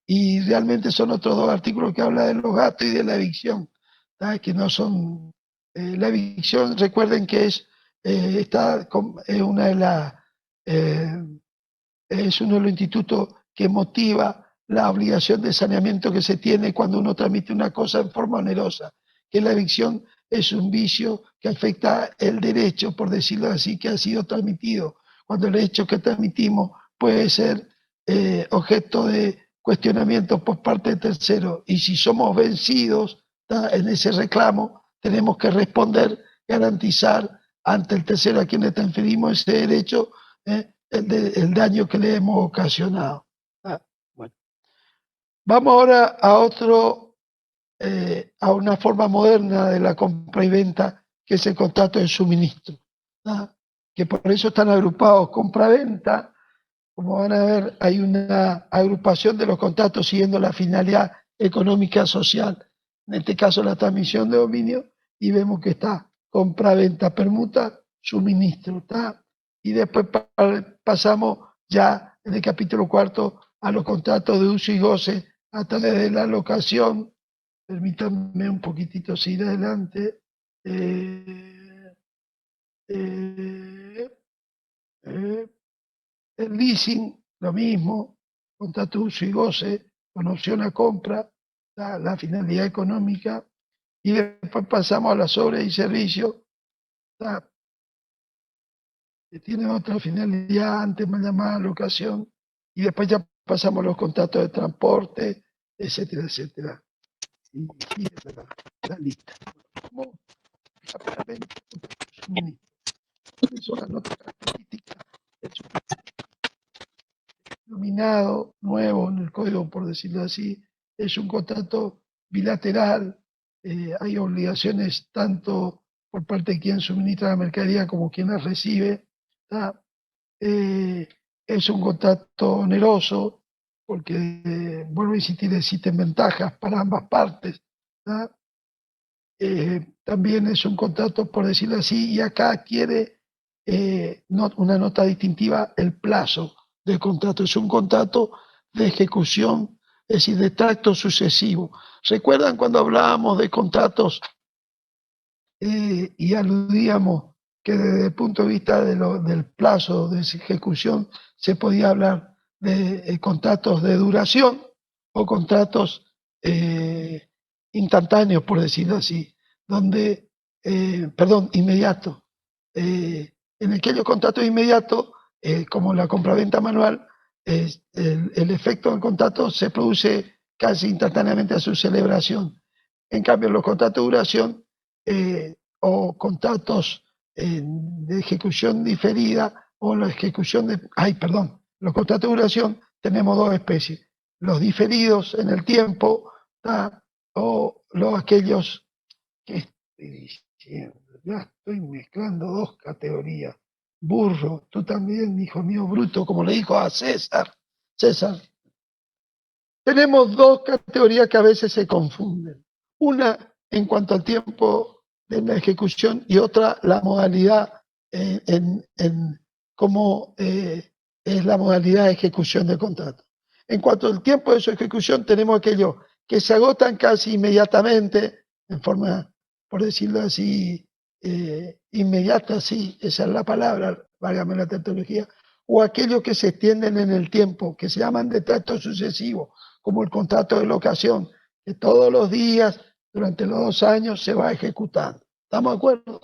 A: Y realmente son otros dos artículos que hablan de los gastos y de la evicción, ¿sabes? Que no son... la evicción, recuerden que es, una de las... es uno de los institutos que motiva la obligación de saneamiento que se tiene cuando uno transmite una cosa en forma onerosa, que es la evicción es un vicio que afecta el derecho, por decirlo así, que ha sido transmitido. Cuando el hecho que transmitimos puede ser objeto de cuestionamiento por parte de terceros. Y si somos vencidos en ese reclamo, tenemos que responder, garantizar ante el tercero a quien le transferimos ese derecho el daño que le hemos ocasionado. Bueno. Vamos ahora a a una forma moderna de la compra y venta, que es el contrato de suministro, que por eso están agrupados compra-venta. Como van a ver, hay una agrupación de los contratos siguiendo la finalidad económica social, en este caso la transmisión de dominio, y vemos que está compra-venta, permuta, suministro, ¿está? Y después pasamos ya en el capítulo cuarto a los contratos de uso y goce a través de la locación. Permítanme un poquitito seguir adelante. El leasing, lo mismo, contrato de uso y goce, con opción a compra, la finalidad económica, y después pasamos a las obras y servicios, que tienen otra finalidad, antes más llamada locación, y después ya pasamos a los contratos de transporte, etcétera, etcétera. Y sigue la lista. Como rápidamente, son las notas características del denominado nuevo en el código, por decirlo así, es un contrato bilateral. Hay obligaciones tanto por parte de quien suministra la mercadería como quien la recibe. Es un contrato oneroso porque, vuelvo a insistir, existen ventajas para ambas partes. También es un contrato, por decirlo así, y acá quiere una nota distintiva, el plazo del contrato. Es un contrato de ejecución, es decir, de tracto sucesivo. ¿Recuerdan cuando hablábamos de contratos y aludíamos que desde el punto de vista del plazo de ejecución se podía hablar de contratos de duración o contratos instantáneos, por decirlo así, donde, perdón, inmediato. En aquellos contratos inmediatos, como la compraventa manual, el efecto del contrato se produce casi instantáneamente a su celebración. En cambio, los contratos de duración o contratos de ejecución diferida o la ejecución de... Ay, perdón, los contratos de duración tenemos dos especies, los diferidos en el tiempo o aquellos que estoy diciendo, ya estoy mezclando dos categorías. Burro, tú también, hijo mío, bruto, como le dijo a César. César, tenemos dos categorías que a veces se confunden. Una en cuanto al tiempo de la ejecución y otra la modalidad en cómo es la modalidad de ejecución del contrato. En cuanto al tiempo de su ejecución, tenemos aquellos que se agotan casi inmediatamente, en forma, por decirlo así, inmediata, sí, esa es la palabra, válgame la tautología, o aquellos que se extienden en el tiempo, que se llaman de tracto sucesivo, como el contrato de locación, que todos los días, durante los 2 años, se va ejecutando. ¿Estamos de acuerdo?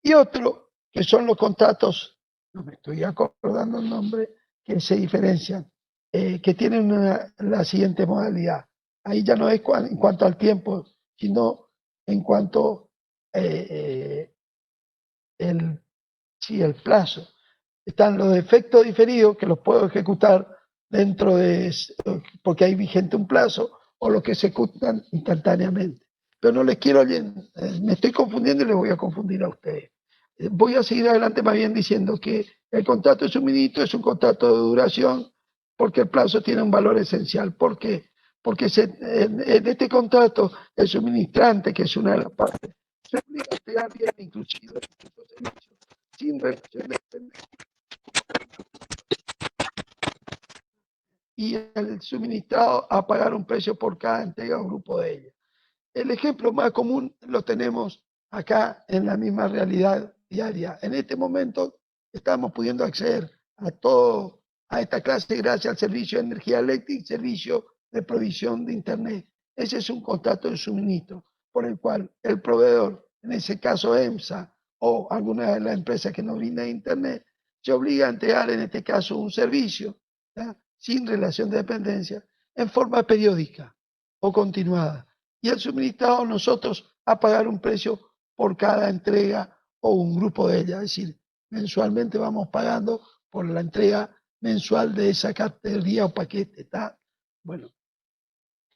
A: Y otro, que son los contratos, no me estoy acordando el nombre, que se diferencian, que tienen la siguiente modalidad. Ahí ya no es en cuanto al tiempo, sino en cuanto el plazo. Están los efectos diferidos, que los puedo ejecutar dentro de, porque hay vigente un plazo, o los que se ejecutan instantáneamente. Pero no les quiero, me estoy confundiendo y les voy a confundir a ustedes. Voy a seguir adelante más bien diciendo que el contrato de suministro es un contrato de duración porque el plazo tiene un valor esencial. ¿Por qué? Porque en este contrato el suministrante, que es una de las partes, se obliga a entregar bien inclusive el servicio sin relación de y el suministrado a pagar un precio por cada entrega o grupo de ellas. El ejemplo más común lo tenemos acá en la misma realidad diaria. En este momento estamos pudiendo acceder a esta clase gracias al servicio de energía eléctrica y servicio de provisión de Internet. Ese es un contrato de suministro por el cual el proveedor en ese caso EMSA o alguna de las empresas que nos brindan Internet, se obliga a entregar en este caso un servicio, ¿tá?, sin relación de dependencia, en forma periódica o continuada. Y el suministrado nosotros a pagar un precio por cada entrega o un grupo de ellas. Es decir, mensualmente vamos pagando por la entrega mensual de esa categoría o paquete. ¿Tá? Bueno,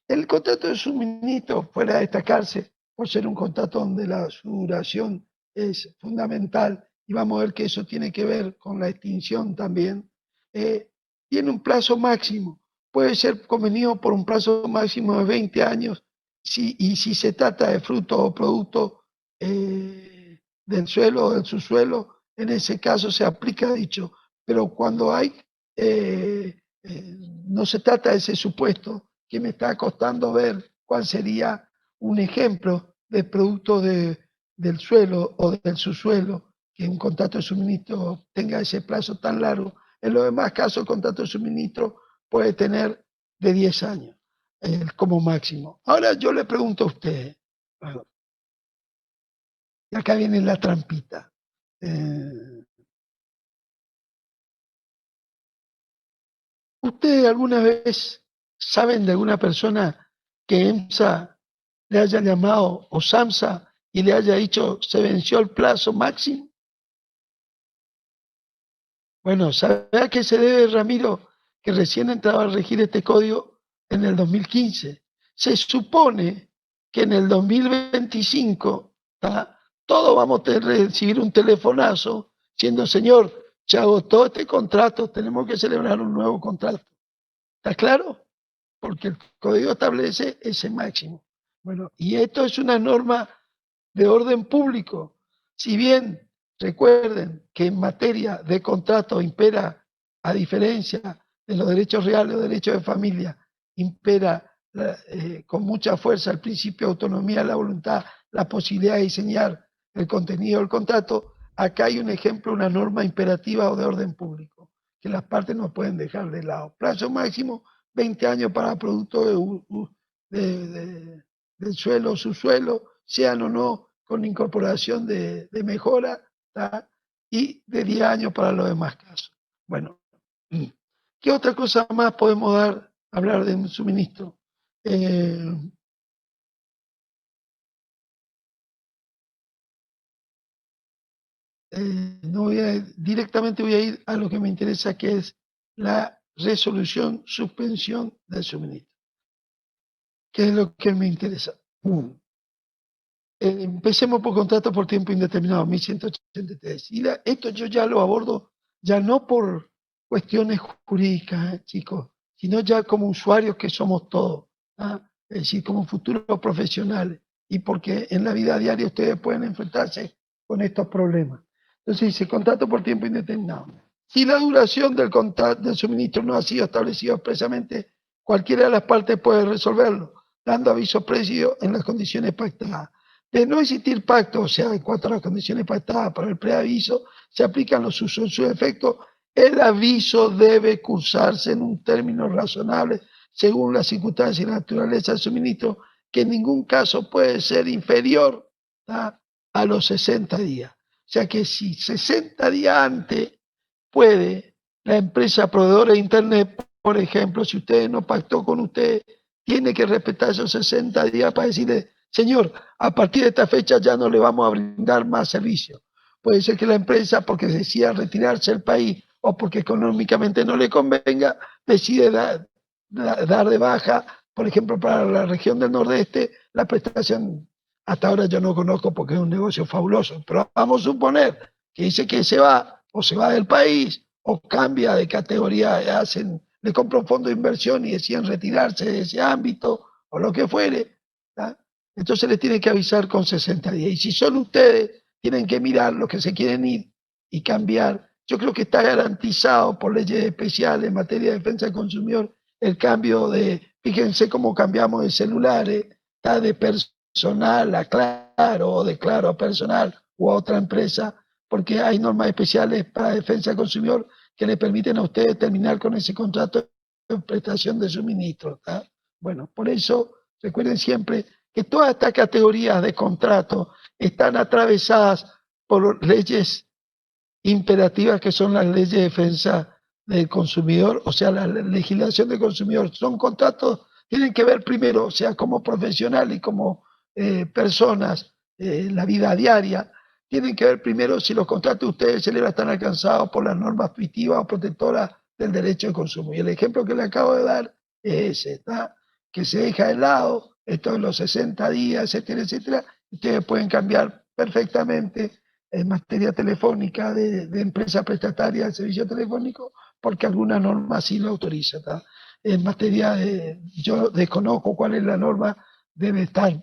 A: el contrato de suministro puede destacarse por ser un contrato donde su duración es fundamental, y vamos a ver que eso tiene que ver con la extinción también. Tiene un plazo máximo, puede ser convenido por un plazo máximo de 20 años, y si se trata de fruto o producto del suelo o del subsuelo, en ese caso se aplica dicho, pero cuando hay, no se trata de ese supuesto, que me está costando ver cuál sería un ejemplo de producto del suelo o del subsuelo, que un contrato de suministro tenga ese plazo tan largo. En los demás casos, el contrato de suministro puede tener de 10 años como máximo. Ahora yo le pregunto a usted, bueno, y acá viene la trampita. ¿Usted alguna vez saben de alguna persona que EMSA le haya llamado o SAMSA y le haya dicho se venció el plazo máximo? Bueno, ¿sabe a qué se debe, Ramiro? Que recién entraba a regir este código en el 2015. Se supone que en el 2025, ¿tá?, todos vamos a recibir un telefonazo diciendo, señor, se agotó este contrato, tenemos que celebrar un nuevo contrato. ¿Está claro? Porque el código establece ese máximo. Bueno, y esto es una norma de orden público. Si bien recuerden que en materia de contrato impera, a diferencia de los derechos reales o derechos de familia, impera con mucha fuerza el principio de autonomía de la voluntad, la posibilidad de diseñar el contenido del contrato, acá hay un ejemplo, una norma imperativa o de orden público, que las partes no pueden dejar de lado. Plazo máximo, 20 años para productos del suelo o subsuelo, sean o no con incorporación de mejora, ¿tá?, y de 10 años para los demás casos. Bueno, ¿qué otra cosa más podemos hablar de un suministro? No directamente voy a ir a lo que me interesa, que es la resolución, suspensión del suministro, que es lo que me interesa. Empecemos por contrato por tiempo indeterminado, 1183. Y esto yo ya lo abordo, ya no por cuestiones jurídicas, chicos, sino ya como usuarios que somos todos, ¿ah? Es decir, como futuros profesionales, y porque en la vida diaria ustedes pueden enfrentarse con estos problemas. Entonces dice, contrato por tiempo indeterminado. Si la duración del contrato del suministro no ha sido establecido expresamente, cualquiera de las partes puede resolverlo, dando aviso previo en las condiciones pactadas. De no existir pacto, o sea, en cuanto a las condiciones pactadas para el preaviso, se aplican los usos en su efecto. El aviso debe cursarse en un término razonable según las circunstancias y la naturaleza del suministro, que en ningún caso puede ser inferior, ¿tá?, a los 60 días. O sea que si 60 días antes puede la empresa proveedora de Internet, por ejemplo, si usted no pactó con usted, tiene que respetar esos 60 días para decirle, señor, a partir de esta fecha ya no le vamos a brindar más servicio. Puede ser que la empresa, porque decida retirarse del país o porque económicamente no le convenga, decide dar de baja, por ejemplo, para la región del Nordeste, la prestación. Hasta ahora yo no conozco porque es un negocio fabuloso, pero vamos a suponer que dice que se va, o se va del país, o cambia de categoría, le compra un fondo de inversión y deciden retirarse de ese ámbito, o lo que fuere, ¿tá? Entonces les tiene que avisar con 60 días. Y si son ustedes, tienen que mirar los que se quieren ir y cambiar. Yo creo que está garantizado por leyes especiales en materia de defensa del consumidor el cambio fíjense cómo cambiamos de celulares, está de personal a Claro, o de Claro a personal o a otra empresa, porque hay normas especiales para defensa del consumidor que le permiten a ustedes terminar con ese contrato de prestación de suministro, ¿tá? Bueno, por eso recuerden siempre que todas estas categorías de contrato están atravesadas por leyes imperativas que son las leyes de defensa del consumidor, o sea, la legislación del consumidor. Son contratos, tienen que ver primero, o sea, como profesional y como personas, la vida diaria, tienen que ver primero si los contratos de ustedes celebran están alcanzados por las normas positivas o protectoras del derecho de consumo. Y el ejemplo que le acabo de dar es ese, ¿está? Que se deja de lado, esto en los 60 días, etcétera, etcétera. Ustedes pueden cambiar perfectamente en materia telefónica de empresa prestataria de servicio telefónico, porque alguna norma sí lo autoriza. ¿Tá? En materia de, yo desconozco cuál es la norma, debe estar,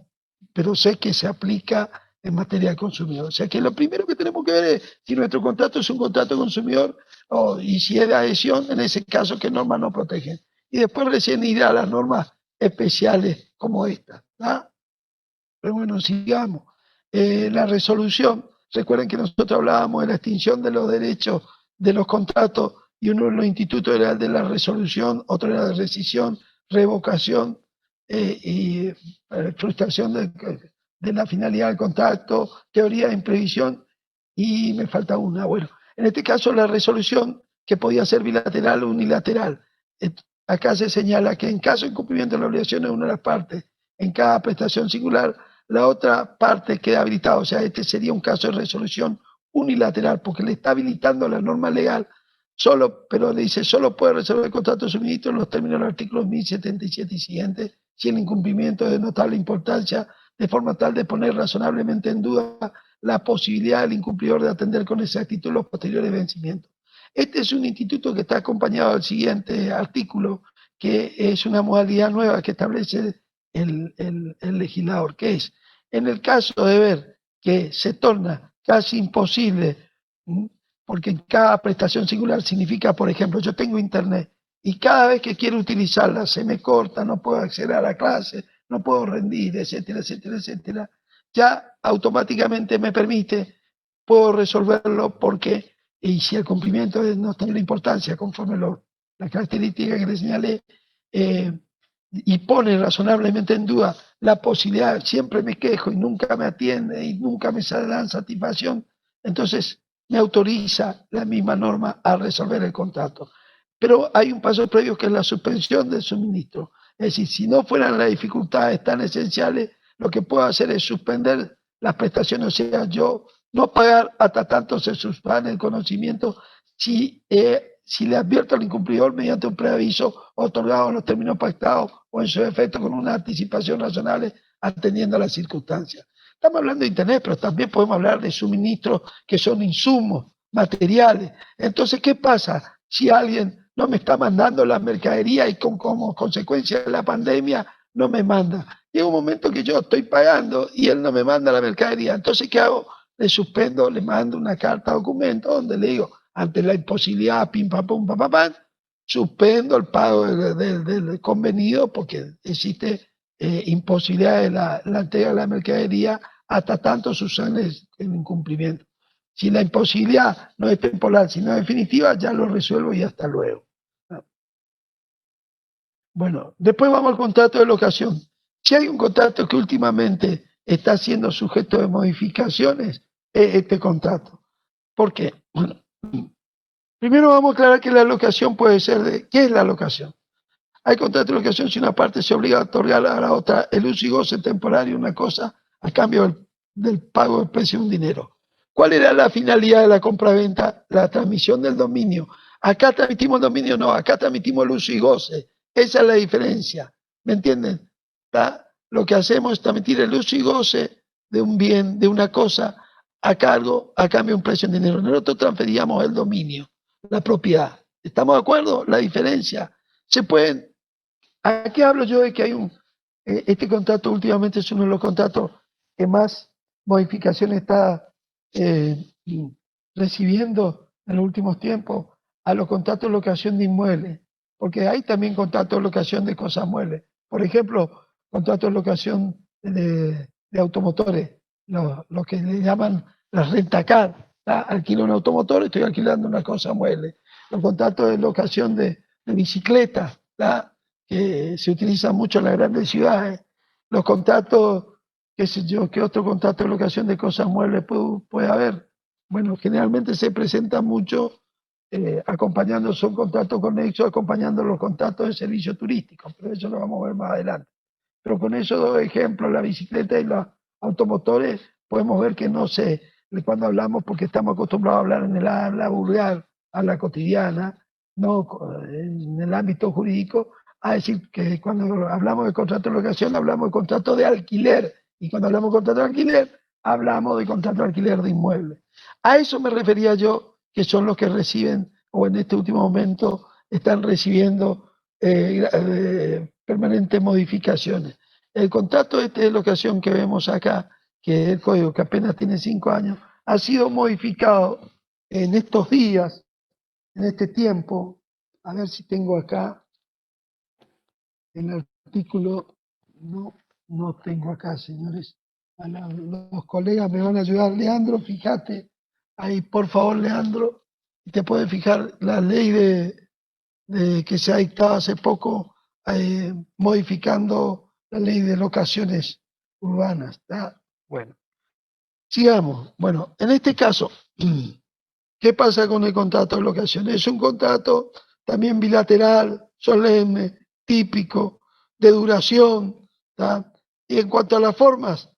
A: pero sé que se aplica en materia de consumidor. O sea que lo primero que tenemos que ver es si nuestro contrato es un contrato consumidor y si es de adhesión, en ese caso, qué normas nos protegen. Y después recién irá a las normas especiales como esta. ¿Tá? Pero bueno, sigamos. La resolución, recuerden que nosotros hablábamos de la extinción de los derechos de los contratos y uno de los institutos era el de la resolución, otro era de rescisión, revocación y frustración de la finalidad del contrato, teoría de imprevisión y me falta una. Bueno, en este caso la resolución que podía ser bilateral o unilateral. Acá se señala que en caso de incumplimiento de la obligación de una de las partes, en cada prestación singular, la otra parte queda habilitada. O sea, este sería un caso de resolución unilateral, porque le está habilitando la norma legal, solo, pero le dice, solo puede resolver el contrato de suministro en los términos del artículo 1077 y siguientes, si el incumplimiento es de notable importancia, de forma tal de poner razonablemente en duda la posibilidad del incumplidor de atender con exactitud los posteriores vencimientos. Este es un instituto que está acompañado del siguiente artículo, que es una modalidad nueva que establece el legislador, que es, en el caso de ver que se torna casi imposible, porque en cada prestación singular significa, por ejemplo, yo tengo internet y cada vez que quiero utilizarla se me corta, no puedo acceder a la clase, no puedo rendir, etcétera, etcétera, etcétera, ya automáticamente me permite, puedo resolverlo porque, y si el cumplimiento no tiene la importancia conforme las características que le señalé, y pone razonablemente en duda la posibilidad, siempre me quejo y nunca me atiende y nunca me dan satisfacción, entonces me autoriza la misma norma a resolver el contrato. Pero hay un paso previo que es la suspensión del suministro. Es decir, si no fueran las dificultades tan esenciales, lo que puedo hacer es suspender las prestaciones, o sea, yo no pagar hasta tanto se suspende el conocimiento si le advierto al incumplidor mediante un preaviso otorgado en los términos pactados o en su efecto con una anticipación razonable atendiendo a las circunstancias. Estamos hablando de Internet, pero también podemos hablar de suministros que son insumos, materiales. Entonces, ¿qué pasa si alguien no me está mandando la mercadería y como consecuencia de la pandemia no me manda? Llega un momento que yo estoy pagando y él no me manda la mercadería. Entonces, ¿qué hago? Le suspendo, le mando una carta documento donde le digo, ante la imposibilidad, pim, pam, pum, pam, pam, pam, suspendo el pago del convenido porque existe imposibilidad de la entrega de la mercadería hasta tanto sucede el incumplimiento. Si la imposibilidad no es temporal, sino definitiva, ya lo resuelvo y hasta luego. Bueno, después vamos al contrato de locación. Si hay un contrato que últimamente está siendo sujeto de modificaciones, es este contrato. ¿Por qué? Bueno, primero vamos a aclarar que la locación puede ser de... ¿Qué es la locación? Hay contrato de locación si una parte se obliga a otorgar a la otra el uso y goce temporario, una cosa, a cambio del pago del precio de un dinero. ¿Cuál era la finalidad de la compraventa? La transmisión del dominio. Acá transmitimos el dominio, no, acá transmitimos el uso y goce. Esa es la diferencia, ¿me entienden? ¿Tá? Lo que hacemos es transmitir el uso y goce de un bien, de una cosa, a cargo, a cambio de un precio en dinero. Nosotros transferíamos el dominio, la propiedad. ¿Estamos de acuerdo? La diferencia. Se pueden... Aquí hablo yo de que hay este contrato últimamente es uno de los contratos que más modificaciones está recibiendo en los últimos tiempos a los contratos de locación de inmuebles, porque hay también contratos de locación de cosas muebles. Por ejemplo, contratos de locación de automotores, lo que le llaman las rentacar. Alquilo un automotor, estoy alquilando una cosa mueble. Los contratos de locación de bicicletas, que se utilizan mucho en las grandes ciudades, Los contratos, qué sé yo, qué otro contrato de locación de cosas muebles puede haber. Bueno, generalmente se presenta mucho acompañando, son contratos conexos, acompañando los contratos de servicio turístico, pero eso lo vamos a ver más adelante. Pero con esos dos ejemplos, la bicicleta y los automotores, podemos ver que no sé, cuando hablamos, porque estamos acostumbrados a hablar en el habla vulgar, habla cotidiana, no en el ámbito jurídico, a decir que cuando hablamos de contrato de locación, hablamos de contrato de alquiler, y cuando hablamos de contrato de alquiler, hablamos de contrato de alquiler de inmuebles. A eso me refería yo, que son los que reciben, o en este último momento están recibiendo permanentes modificaciones. El contrato de locación que vemos acá, que es el código que apenas tiene 5 años, ha sido modificado en estos días, en este tiempo. A ver si tengo acá el artículo. No, no tengo acá, señores. Los colegas me van a ayudar. Leandro, fíjate ahí, por favor, Leandro, te puedes fijar la ley que se ha dictado hace poco, modificando la ley de locaciones urbanas. ¿Está? Bueno, sigamos. Bueno, en este caso, ¿qué pasa con el contrato de locación? Es un contrato también bilateral, solemne, típico, de duración. ¿Está? Y en cuanto a las formas,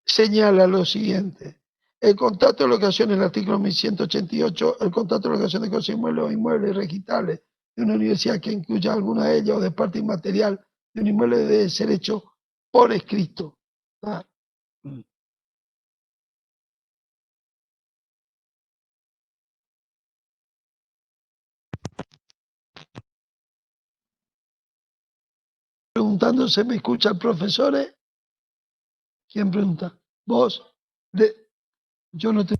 A: señala lo siguiente. El contrato de locación, en el artículo 1188, el contrato de locación de cosas inmuebles o inmuebles registrables de una universidad que incluya alguna de ellas o de parte inmaterial de un inmueble debe ser hecho por escrito. ¿Ah? Preguntando, ¿se me escucha el profesor? ¿Quién pregunta? ¿Vos? Yo no te...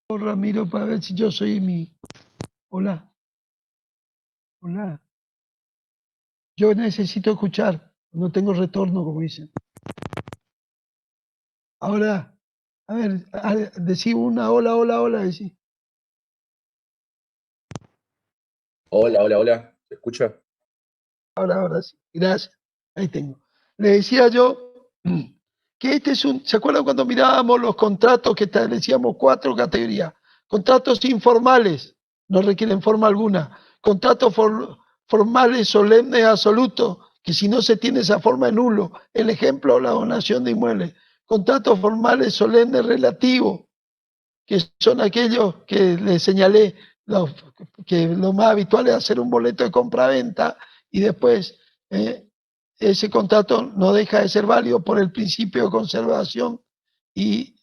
A: Ramiro, para ver si yo soy mi... Hola. Hola. Yo necesito escuchar. No tengo retorno, como dicen. Ahora, a ver, decí una hola, hola, hola, decí.
C: Hola, hola, hola. ¿Se escucha?
A: Ahora sí. Gracias. Ahí tengo. Le decía yo que este es un... ¿Se acuerdan cuando mirábamos los contratos que establecíamos 4 categorías? Contratos informales, no requieren forma alguna. Contratos formales, solemnes, absolutos, que si no se tiene esa forma es nulo. El ejemplo, la donación de inmuebles. Contratos formales, solemnes, relativos, que son aquellos que les señalé, que lo más habitual es hacer un boleto de compra-venta y después ese contrato no deja de ser válido por el principio de conservación y,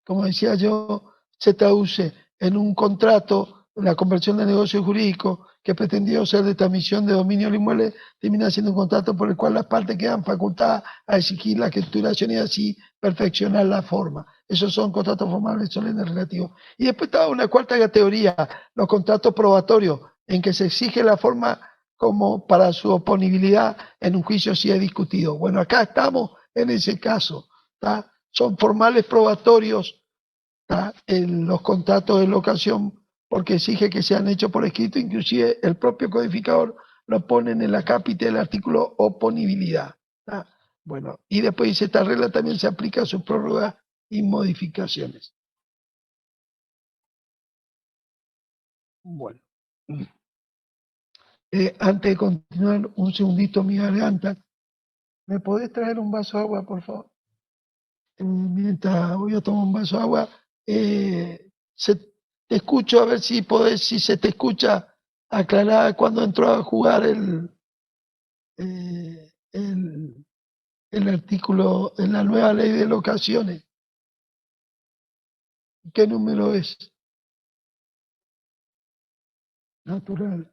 A: como decía yo, se traduce en un contrato, la conversión de negocio jurídico que pretendió ser de transmisión de dominio del inmueble, termina siendo un contrato por el cual las partes quedan facultadas a exigir la escrituración y así perfeccionar la forma. Esos son contratos formales solemnes relativos. Y después estaba una cuarta categoría, los contratos probatorios, en que se exige la forma como para su oponibilidad en un juicio si es discutido. Bueno, acá estamos en ese caso. ¿Tá? Son formales probatorios, ¿tá? En los contratos de locación porque exige que sean hechos por escrito, inclusive el propio codificador lo pone en la cápita del artículo oponibilidad. ¿Tá? Bueno, y después dice, esta regla también se aplica a sus prórrogas y modificaciones. Bueno. Antes de continuar, un segundito mi garganta. ¿Me podés traer un vaso de agua, por favor? Mientras voy a tomar un vaso de agua, te escucho a ver si podés, si se te escucha aclarar cuando entró a jugar eh, el, el artículo en la nueva ley de locaciones. ¿Qué número es? Natural.